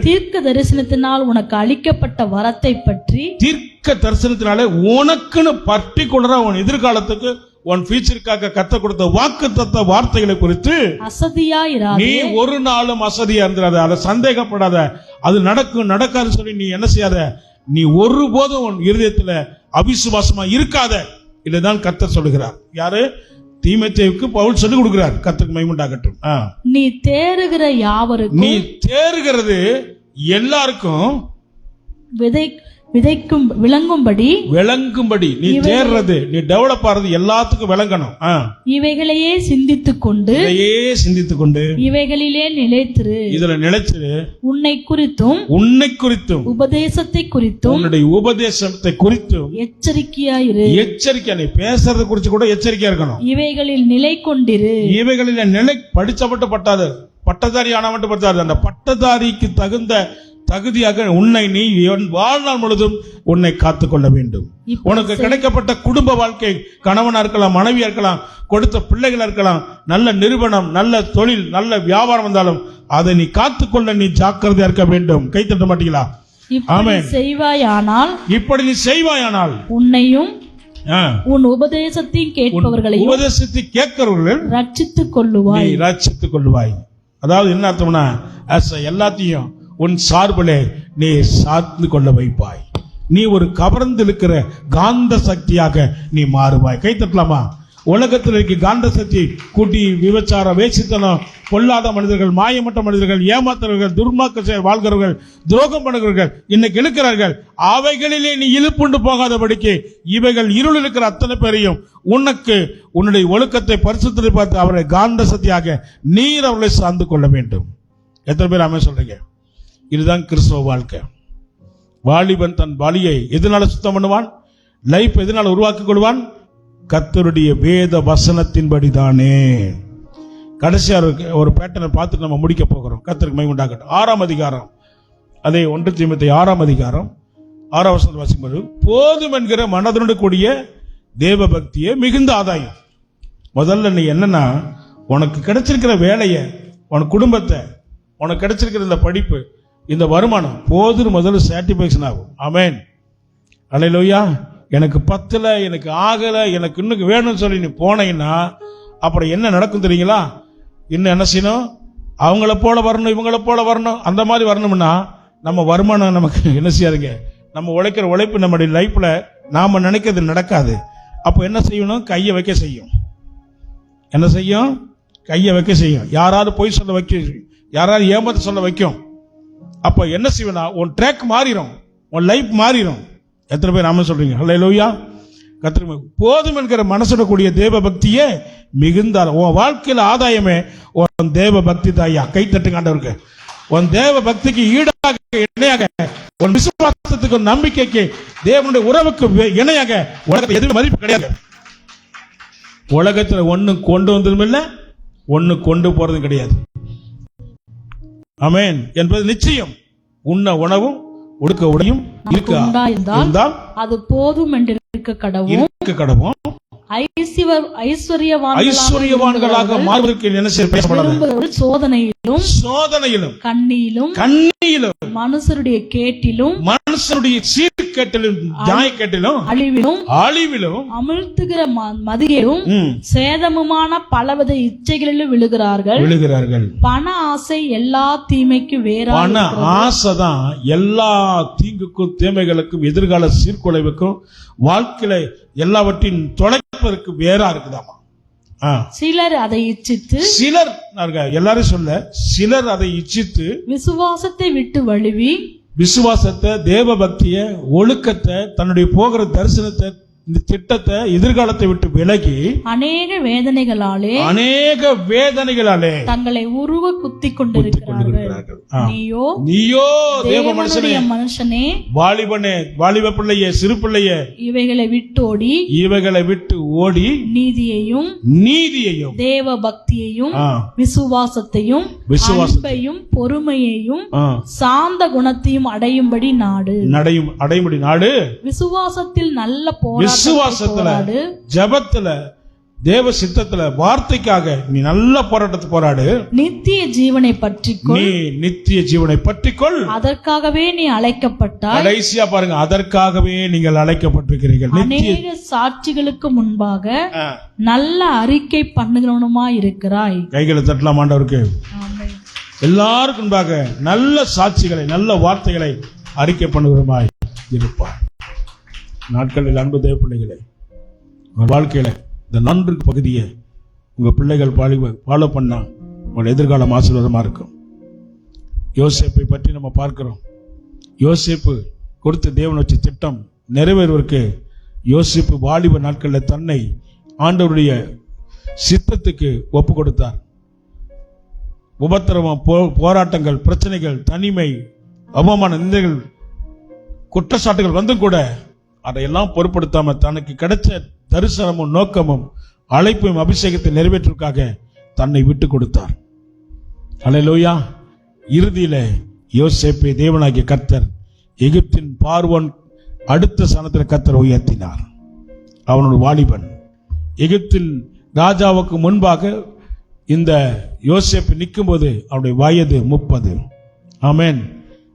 தீர்க்க தரிசனத்தினால் உனக்கு அளிக்கப்பட்ட வரத்தை பற்றி, தீர்க்க தரிசனத்தினாலே உனக்குன்னு பர்டிகுலரா உன் எதிர்காலத்துக்கு, உன் ஃபியூச்சருக்காக கர்த்தர் கொடுத்த வாக்குத்தத்த வார்த்தைகளை குறித்து அசதியாயிராதே. நீ ஒரு நாளும் அசதியா இருந்துடாத, அதை சந்தேகப்படாத. அது நடக்காது சொல்லி நீ என்ன செய்யாத. நீ ஒருபோதும் உன் இருதயத்துல அவிசுவாசமா இருக்காத. இதுதான் கர்த்தர் சொல்லுகிறார். யாரு? தீமோத்தேயுவுக்கு பவுல் சொல்லிக் கொடுக்கிறார். கர்த்தருக்கு மகிமை உண்டாகட்டும். நீ தேறுகிற யாவருக்கும், நீ தேறுகிறது எல்லாருக்கும் விளங்கும்படி நீ தேர்றது, நீ டெவலப் ஆறது எல்லாத்துக்கும் விளங்கணும். இவைகளையே சிந்தித்துக் கொண்டு இவைகளிலே நிலைத்திரு. இதுல நிலைச்சிரு. உன்னை குறித்தும் உபதேசத்தை குறித்தும் எச்சரிக்கையாயிரு. எச்சரிக்கை, நீ பேசுறத குறித்து கூட எச்சரிக்கையா இருக்கணும். இவைகளில் நிலை கொண்டிரு. இவைகளில் நிலை படிச்சப்பட்டு பட்டாது, பட்டதாரி ஆன மட்டும் பட்டாது. அந்த பட்டதாரிக்கு தகுந்த தகுதியாக உன்னை நீ வாழ்நாள் முழுதும் உன்னை காத்துக்கொள்ள வேண்டும். உனக்கு கிடைக்கப்பட்ட குடும்ப வாழ்க்கை, கணவனா இருக்கலாம், மனைவியா இருக்கலாம், கொடுத்த பிள்ளைகளா இருக்கலாம், நல்ல நிறுவனம், நல்ல தொழில், நல்ல வியாபாரம் வந்தாலும் அதை நீ காத்துக்கொள்ள நீ ஜாக்கிரதையா இருக்க வேண்டும். கை தட்ட மாட்டீங்களா? ஆமென். இப்படி நீ செய்வாயானால் உன்னையும் உன் உபதேசத்தை கேட்கிறவர்கள் ரட்சித்துக் கொள்ளுவாய். அதாவது என்ன அர்த்தம்னா, எல்லாத்தையும் உன் சார்பிலே நீ சார்ந்து கொள்ள வைப்பாய். நீ ஒரு கவர்ந்து இருக்கிற காந்த சக்தியாக நீ மாறுவாய். கை தட்டலாமா? உலகத்தில் இருக்க காந்த சக்தி கூட்டி விபச்சாரம், வேசித்தனம், பொல்லாத மனிதர்கள், மாயமற்ற மனிதர்கள், ஏமாத்துறவர்கள், துர்மார்க்க வாழ்கிறவர்கள், துரோகம் பண்ணுகிறவர்கள் இன்னைக்கு இருக்கிறார்கள். அவைகளிலே நீ இழுப்புண்டு போகாதபடிக்கு இவைகள் இருள் இருக்கிற அத்தனை பேரையும் உனக்கு உன்னுடைய ஒழுக்கத்தை பரிசுத்தத்தை பார்த்து அவரை காந்த சக்தியாக நீர் அவர்களை சார்ந்து கொள்ள வேண்டும். எத்தனை பேர் ஆமென் சொல்றீங்க? இதுதான் கிறிஸ்தவ வாழ்க்கை. வாலிபன் தன் வழியை எதனால சுத்தம் பண்ணுவான்? லைஃப் எதனால உருவாக்கிக் கொள்வான்? கர்த்தருடைய வேத வசனத்தின்படி தானே. கடைசியா ஒரு பேட்டர்னை பார்த்துட்டு நம்ம முடிக்க போகிறோம். கர்த்தருக்கு மகிமை உண்டாகட்டும். 6ஆம் அதிகாரம், அதே 1 தீமோத்தேயு 6ஆம் அதிகாரம் 6ஆம் வசனத்தை வாசிக்கும்போது, போதும் என்கிற மனதுடன் கூடிய தேவ பக்தியே மிகுந்த ஆதாயம். முதல்ல நீ என்னன்னா, உனக்கு கிடைச்சிருக்கிற வேலையை, உனக்கு குடும்பத்தை, உனக்கு கிடைச்சிருக்கிற இந்த படிப்பு, இந்த வருமானம் போதும் முதல்ல சாட்டிஸ்ஃபேக்ஷன் ஆகும். ஆமென். அல்லேலூயா. எனக்கு பத்தல, எனக்கு ஆகல, எனக்கு இன்னும் வேணும்னு சொல்லி நீ போனீங்கன்னா அப்புறம் என்ன நடக்கும் தெரியுங்களா? இன்னும் என்ன செய்யணும்? அவங்கள போல வரணும், இவங்கள போல வரணும், அந்த மாதிரி வரணும்னா நம்ம வருமானம் நமக்கு என்ன செய்யாதுங்க. நம்ம உழைக்கிற உழைப்பு நம்முடைய லைஃப்ல நாம நினைக்கிறது நடக்காது. அப்போ என்ன செய்யணும்? கையை வைக்க செய்யும். என்ன செய்யும்? கையை வைக்க செய்யும். யாராவது பொய் சொல்ல வைக்க, யாராவது ஏமாத்த சொல்ல வைக்கும். அப்ப என்ன செய்வேனா, உன் ட்ராக் மாறிடும், உன் லைஃப் மாறிடும். எத்தனை பேர் ஆமென் சொல்றீங்க? அல்லேலூயா. கர்த்தர் போதும் என்கிற மனசுட கூடிய தேவ பக்தியே மிகுந்த உன் வாழ்க்கையில ஆதாயமே உன் தேவ பக்தி தாயா. கை தட்டுங்க ஆண்டவருக்கு. உன் தேவ பக்திக்கு ஈடாக இணையாக, உன் விசுவாசத்துக்கு நம்பிக்கைக்கு தேவனுடைய உறவுக்கு இணையாக உலகத்தில் எதுவும் மதிப்பு கிடையாது. உலகத்தில் ஒண்ணு கொண்டு வந்ததும் இல்லை, ஒண்ணு கொண்டு போறதும் கிடையாது. ஆமென் என்பது நிச்சயம். உண்ண உணவும் உடுக்க உடையும் இருந்தால் அது போதும் என்று இருக்க கடவும் ஐஸ்வர்யவான்களாக மாறுவதற்கு என்ன செய்யப்படாது? சோதனையிலும் கண்ணியிலும் மனுஷருடைய கேட்டிலும் மனுஷருடைய சீர்கேட்டிலும் நியாயக்கேட்டிலும் அழிவிலும் அமிழ்த்துகிற மதியிலும் சேதமுமான பலவித இச்சைகளிலும் விழுகிறார்கள். பண ஆசை எல்லா தீமைக்கும் வேற. பண ஆசைதான் எல்லா தீங்குக்கும் தீமைகளுக்கும் எதிர்கால சீர்குலைவுக்கும் வாழ்க்கையில எல்லாவற்றின் தொலைப்பதற்கு வேறா இருக்குதாமா. சிலர் அதை இச்சித்து, எல்லாரும் சொல்ல, சிலர் அதை இச்சித்து விசுவாசத்தை விட்டு வழுவி, விசுவாசத்தை, தேவ பக்திய, ஒழுக்கத்தை, தன்னுடைய போகிற தரிசனத்தை, இந்த திட்டத்தை, எதிர்காலத்தை விட்டு விலகி அநேக வேதனைகளாலே தங்களை உருவ குத்திக் கொண்டிருக்கிறார்கள். நீயோ தேவ மனுஷனே, வாலிபனே, வாலிப பிள்ளையே, சிறு பிள்ளையே, இவைகளை விட்டு ஓடி நீதியையும் தேவ பக்தியையும் விசுவாசத்தையும் அன்பையும் பொறுமையையும் சாந்த குணத்தையும் அடையும்படி நாடு. விசுவாசத்தில் நல்ல விசுவாசத்துல, ஜபத்துல, தேவ சித்தத்துல, வார்த்தைக்காக நீ நல்ல போராட்டத்தை போராடு. நித்திய ஜீவனை பற்றிக்கொள். அதற்காகவே நீ அழைக்கப்பட்டாய். கடைசியா பாருங்க, அதற்காகவே நீங்கள் அழைக்கப்பட்டிருக்கிறீர்கள். அநேக சாட்சிகளுக்கு முன்பாக நல்ல அறிக்கை பண்ணுகிறவனுமா இருக்கிறாய். கைகளை தட்டலாம் ஆண்டவருக்கு. எல்லாருக்கும் முன்பாக நல்ல சாட்சிகளை, நல்ல வார்த்தைகளை அறிக்கை பண்ணுகிறவமாய் இருப்பார். நாட்களில் அன்பு தேவ பிள்ளைகளை, உங்கள் வாழ்க்கையில இந்த 4 பகுதியை உங்க பிள்ளைகள் ஃபாலோ பண்ணா உங்கள் எதிர்காலம் ஆசீர்வாதமா இருக்கும். யோசேப்பை பற்றி நம்ம பார்க்கிறோம். யோசேப்பு கொடுத்த தேவன் வச்ச திட்டம் நிறைவேறுவதற்கு யோசேப்பு வாலிப நாட்களில் தன்னை ஆண்டவருடைய சித்தத்துக்கு ஒப்பு கொடுத்தார். உபத்திரவம், போராட்டங்கள், பிரச்சனைகள், தனிமை, அவமான நிந்தைகள், குற்றச்சாட்டுகள் வந்தும் கூட அதையெல்லாம் பொருட்படுத்தாம தனக்கு கிடைச்ச தரிசனமும் நோக்கமும் அழைப்பையும் அபிஷேகத்தை நிறைவேற்றுவதற்காக தன்னை விட்டு கொடுத்தார். அல்லேலூயா. இறுதியில யோசேப்பை தேவனாகிய கர்த்தர் எகிப்தின் பார்வோன் அடுத்த ஸ்தானத்தில் கர்த்தர் உயர்த்தினார். அவனோட வாலிபன் எகிப்தில் ராஜாவுக்கு முன்பாக இந்த யோசேப்பு நிற்கும் போது அவனுடைய வயது 30. ஆமென்.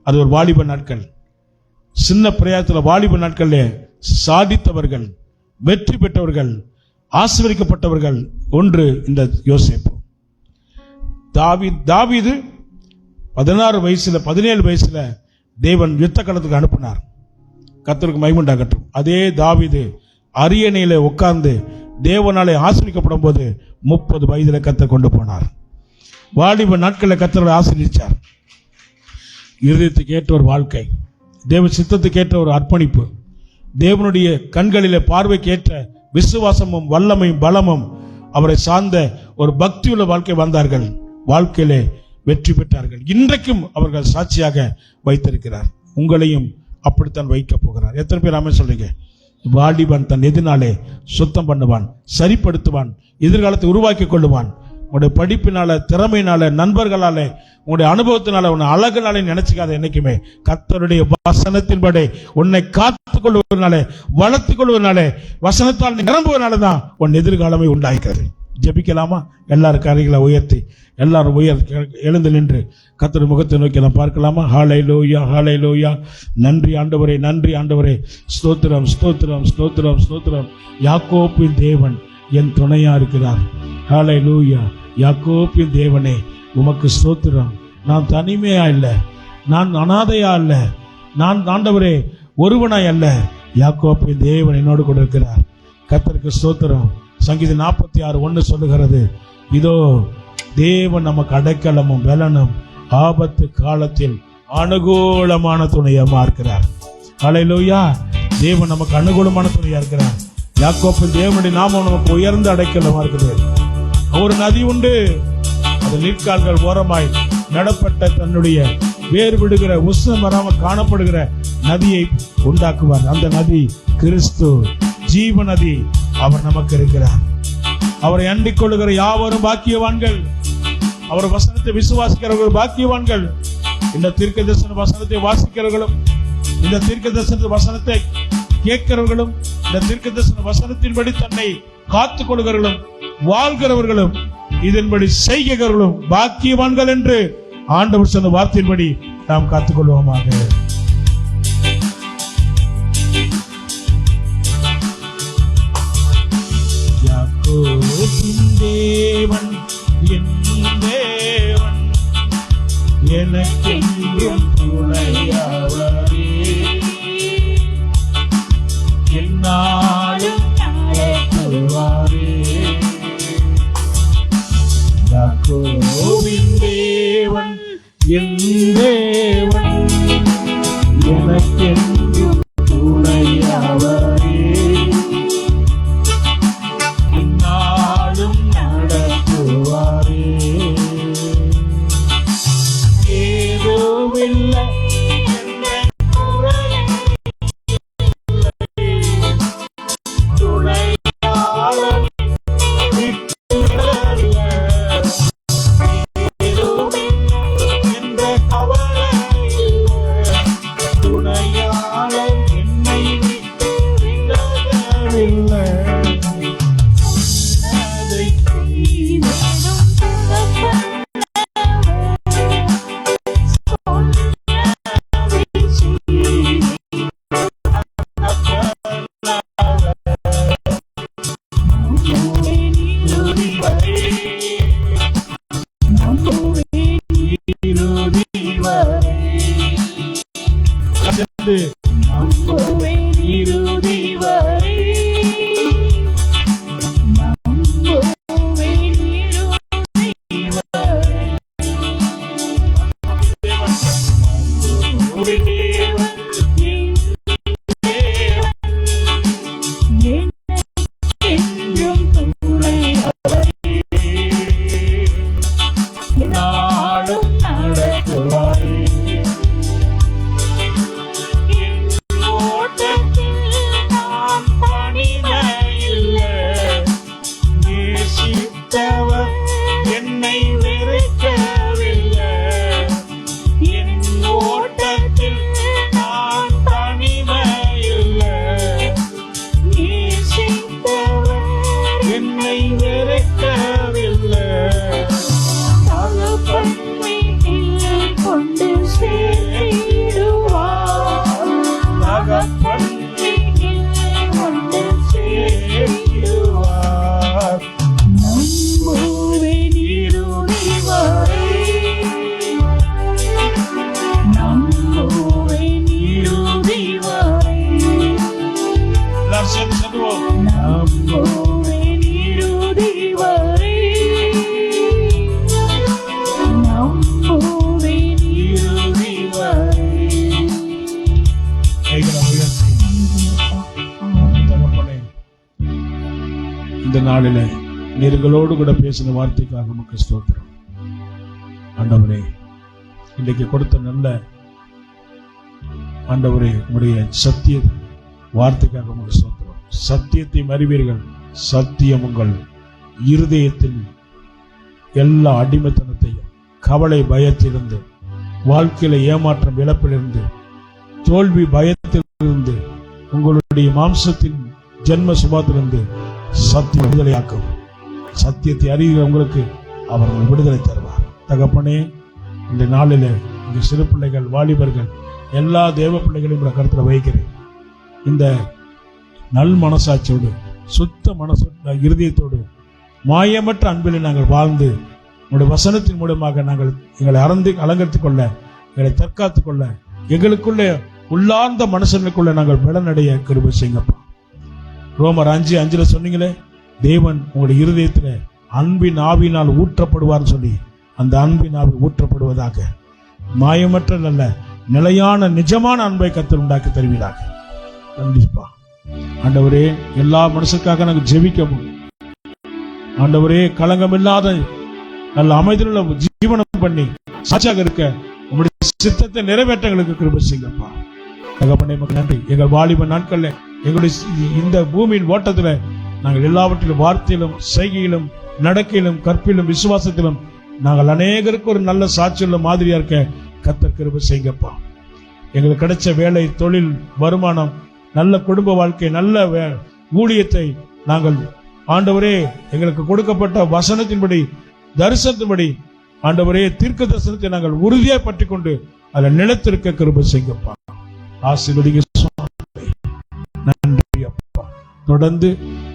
அது ஒரு வாலிப நாட்கள். சின்ன பிரயாசத்தில் வாலிப நாட்களில் சாதித்தவர்கள், வெற்றி பெற்றவர்கள், ஆசீர்வதிக்கப்பட்டவர்கள் ஒன்று இந்த யோசேப்பு. தாவீது 16 வயசுல 17 வயசுல தேவன் யுத்த களத்துக்கு அனுப்பினார். கர்த்தருக்கு மகிமை உண்டாகட்டும். அதே தாவீது அரியணையில உட்கார்ந்து தேவனாலே ஆசீர்வதிக்கப்படும் போது 30 வயதுல கர்த்தர் கொண்டு போனார். வாலிப நாட்களில் கர்த்தரை ஆசீர்வதிச்சார். இருதயத்துக்கு ஏற்ற ஒரு வாழ்க்கை, தேவ சித்தத்துக்கு ஏற்ற ஒரு அர்ப்பணிப்பு, தேவனுடைய கண்களிலே பார்வைக்கு ஏற்ற விசுவாசமும் வல்லமையும் பலமும் அவரை சார்ந்த ஒரு பக்தியுள்ள வாழ்க்கை வாழ்ந்தார்கள். வாழ்க்கையிலே வெற்றி பெற்றார்கள். இன்றைக்கும் அவர்கள் சாட்சியாக வைத்திருக்கிறார். உங்களையும் அப்படித்தான் வைக்க போகிறார். எத்தனை பேர் ஆமென் சொல்றீங்க? வாலிபன் தன் எதினாலே சுத்தம் பண்ணுவான், சரிப்படுத்துவான், எதிர்காலத்தை உருவாக்கி கொள்ளுவான். உங்களுடைய படிப்பினால, திறமையினால, நண்பர்களால, உங்களுடைய அனுபவத்தினால, உன்னை அழகுனாலே நினைச்சுக்காத. என்னைக்குமே கர்த்தருடைய வசனத்தின்படி உன்னை காத்துக் கொள்வதனாலே, வளர்த்துக் கொள்வதனாலே, வசனத்தால் நிரம்புவதனால தான் உன் எதிர்காலமே உண்டாகிறது. ஜெபிக்கலாமா? எல்லாரும் கரைகளை உயர்த்தி எல்லாரும் எழுந்து நின்று கர்த்தருடைய முகத்தை நோக்கி நாம் பார்க்கலாமா? ஹல்லேலூயா, ஹல்லேலூயா. நன்றி ஆண்டவரே, நன்றி ஆண்டவரே. ஸ்தோத்திரம், ஸ்தோத்திரம், ஸ்தோத்திரம், ஸ்தோத்திரம். யாக்கோபின் தேவன் என் துணையா இருக்கிறார். ஹல்லேலூயா. யாக்கோபின் தேவனே உமக்கு ஸ்தோத்திரம். நான் தனிமையா இல்லை, நான் அனாதையா அல்ல, நான் ஆண்டவரே ஒருவனாய் அல்ல. யாக்கோபின் தேவன் என்னோடு கூட இருக்கிறார். கர்த்தருக்கு ஸ்தோத்திரம். சங்கீதம் 46:1 சொல்லுகிறது, இதோ தேவன் நமக்கு அடைக்கலமும் பலனும் ஆபத்து காலத்தில் அனுகூலமான துணையமா இருக்கிறார். ஹல்லேலூயா. தேவன் நமக்கு அனுகூலமான துணையா இருக்கிறார். யாக்கோபின் தேவனுடைய நாமம் நமக்கு உயர்ந்த அடைக்கலமா இருக்குது. ஒரு நதி உண்டு, அது நீர்க்கால்கள் ஓரமாய் நடப்பட்ட தன்னுடைய வேறு விடுகிற உஷ்ணம் வராமல் காணப்படுகிற நதியை உண்டாக்குவார். அந்த நதி கிறிஸ்து, ஜீவ நதி. அவர் நமக்கு இருக்கிறார். அவரை அண்டிக் கொள்ளுகிற யாவரும் பாக்கியவான்கள். அவர் வசனத்தை விசுவாசிக்கிறவர்கள் பாக்கியவான்கள். இந்த தீர்க்கதரிசன வசனத்தை வாசிக்கிறவர்களும், இந்த தீர்க்கதரிசன வசனத்தை கேட்கிறவர்களும், இந்த தீர்க்கதரிசன வசனத்தின்படி தன்னை காத்துக் கொள்கிறவர்களும், வாழ்கிறவர்களும், இதன்படி செய்கிறவர்களும் பாக்கியவான்கள் என்று ஆண்டவர் சொன்ன வார்த்தையின்படி நாம் காத்துக்கொள்வோமாக. தேவன் என் தேவன் எனக்கென்றும் துணையவரே, என்னாலும் நடத்துவாரே. யாக்கோபின் தேவன் என் தேவன் எனக்கென்றும் துணையவரே, இந்த நாளில நீங்களோடு கூட பேசின வார்த்தைக்காக உமக்கு ஸ்தோத்திரம். ஆண்டவரே, இன்றைக்கு கொடுத்த நல்ல ஆண்டவரே உம்முடைய சத்திய வார்த்தைக்காக உமக்கு ஸ்தோத்திரம். சத்தியத்தை அறிவீர்கள், சத்தியம் உங்கள் இருதயத்தில் எல்லா அடிமைத்தனத்தையும், கவலை பயத்திலிருந்து, வாழ்க்கையில ஏமாற்றம் இழப்பிலிருந்து, தோல்வி பயத்திலிருந்து, உங்களுடைய மாம்சத்தின் ஜென்ம சுபாத்திலிருந்து சத்திய விடுதலையாக்கும். சத்தியத்தை அறிகிற உங்களுக்கு அவர் உங்கள் விடுதலை தருவார். தகப்பனே, இந்த நாளிலே இங்கு சிறு பிள்ளைகள், வாலிபர்கள், எல்லா தேவ பிள்ளைகளையும் கருத்தில் வைக்கிறேன். இந்த நல் மனசாட்சியோடு, சுத்த மனசு இருதயத்தோடு, மாயமற்ற அன்பில் நாங்கள் வாழ்ந்து உங்களுடைய வசனத்தின் மூலமாக நாங்கள் எங்களை அலங்கரித்துக் கொள்ள, எங்களை தற்காத்துக் கொள்ள, எங்களுக்குள்ளே உள்ளார்ந்த மனுஷனுக்குள்ள நாங்கள் பலனடைய கிருபை செய்யுங்கப்பா. ரோமர் 5:5 சொன்னீங்களே, தேவன் உங்களுடைய இருதயத்தில் அன்பின் ஆவியினால் ஊற்றப்படுவார் சொல்லி, அந்த அன்பின் ஆவி ஊற்றப்படுவதாக. மாயமற்ற நல்ல நிலையான நிஜமான அன்பை கர்த்தர் உண்டாக்கி தருவீராக. கண்டிப்பா ஆண்டவரே, எல்லா மனுஷருக்காக நாங்கள் ஜெபிக்கவும், ஆண்டவரே, களங்கமில்லாத நல்ல அமைதியுள்ள ஜீவனம் பண்ணி சாட்சியாக இருக்க உங்களுடைய சித்தத்தை நிறைவேற்ற எங்களுக்கு கிருபை செய்யுங்கப்பா. தகப்பனே, நன்றி. எங்கள் வாலிப நாட்கள்ல எங்களுடைய இந்த பூமியின் ஓட்டத்தில் நாங்கள் எல்லாவற்றிலும், வார்த்தையிலும், செய்கையிலும், நடக்கையிலும், கற்பிலும், விசுவாசத்திலும் நாங்கள் அநேகருக்கு ஒரு நல்ல சாட்சியுள்ள மாதிரியா இருக்க கர்த்தர் கிருபை செய்யுங்கப்பா. எங்களுக்கு கிடைச்ச வேலை, தொழில், வருமானம், நல்ல குடும்ப வாழ்க்கை, நல்ல ஊழியத்தை நாங்கள் ஆண்டவரே எங்களுக்கு கொடுக்கப்பட்ட வசனத்தின்படி, தரிசனத்தின்படி, ஆண்டவரே தீர்க்க தரிசனத்தை நாங்கள் உறுதியாக பற்றி கொண்டு அதில் நிலைத்திருக்க கிருபை செய்யுங்கப்பா. ஆசீர்வதிங்க. நன்றி அப்பா. தொடர்ந்து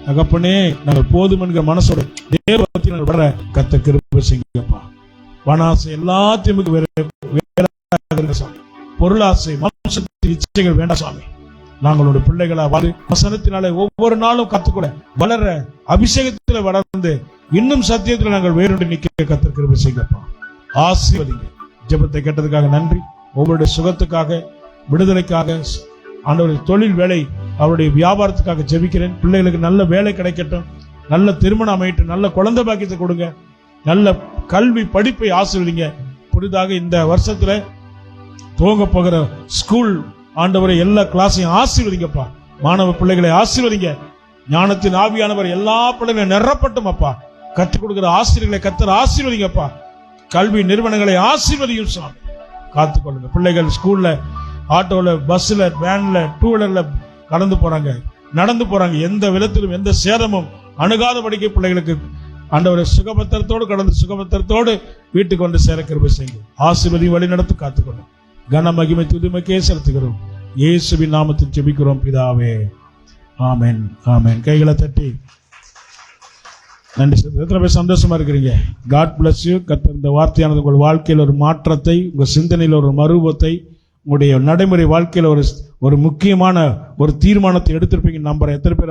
தகப்பனே, நாங்கள் போதும் என்கிற மனசோட தேவத்தில் வர கர்த்தர் கிருபை செய்யுங்கப்பா. பணாசை எல்லாத்தையும் பொருளாசை, மாம்சத்தின் இச்சைகள் வேண்டாம் சாமி. நாங்களுடைய பிள்ளைகளா வாழ வசனத்தினாலே ஒவ்வொரு நாளும் கத்துக்கூட வளர, அபிஷேகத்தில் வளர்ந்து இன்னும் சத்தியத்தில் நாங்கள் வேறொன்று நிக்க கர்த்தர் கிருபை செய்யுங்கப்பா. ஆசீர்வதிங்க. ஜெபத்தை கேட்டதுக்காக நன்றி. ஒவ்வொருடைய சுகத்துக்காக, விடுதலைக்காக, ஆண்டவருடைய தொழில் வேலை, அவருடைய வியாபாரத்துக்காக ஜெபிக்கிறேன். பிள்ளைகளுக்கு நல்ல வேலை கிடைக்கட்டும், நல்ல திருமணம் அமையட்டும், நல்ல குழந்தை பாக்கியத்தை கொடுங்க, நல்ல கல்வி படிப்பை ஆசீர்வதிங்க. புதிதாக இந்த வருஷத்துல துவங்க போகிற ஸ்கூல் ஆண்டவரை எல்லா கிளாஸையும் ஆசீர்வதிங்கப்பா. மாணவ பிள்ளைகளை ஆசீர்வதிங்க. ஞானத்தின் ஆவியானவர் எல்லா பிள்ளைகளையும் நிரப்பட்டும் அப்பா. கற்றுக் கொடுக்கிற ஆசிரியர்களை கர்த்தர் ஆசீர்வதிங்கப்பா. கல்வி நிறுவனங்களை ஆசீர்வதியும் சாமி. காத்துக்கொள்ளுங்க. பிள்ளைகள் ஸ்கூல்ல, ஆட்டோல, பஸ்ல, வேன்ல, டூ வீலர்ல கடந்து போறாங்க, நடந்து போறாங்க. எந்த விதத்திலும் எந்த சேதமும் அணுகாதபடிக்கு பிள்ளைகளுக்கு ஆண்டவரை சுகபத்திரத்தோடு கடந்து சுகபத்திரத்தோடு வீட்டுக்கு வந்து சேர கிருபை செய்யுங்க. ஆசீர்வதி வழி நடத்து காத்துக்கொள்ளும். கன மகிமை துதிமைக்கே செலுத்துகிறோம். இயேசுவின் நாமத்தில் ஜெபிக்கிறோம் பிதாவே. ஆமென், ஆமென். கைகளை தட்டி நன்றி. எத்தனை பேர் சந்தோஷமா இருக்கிறீங்க? God bless you. கர்த்தர் இந்த வார்த்தையானது உங்கள் வாழ்க்கையில் ஒரு மாற்றத்தை, உங்கள் சிந்தனையில் ஒரு மறுபத்தை, உங்களுடைய நடைமுறை வாழ்க்கையில் ஒரு முக்கியமான ஒரு தீர்மானத்தை எடுத்திருப்பீங்க நம்புறேன். எத்தனை பேர்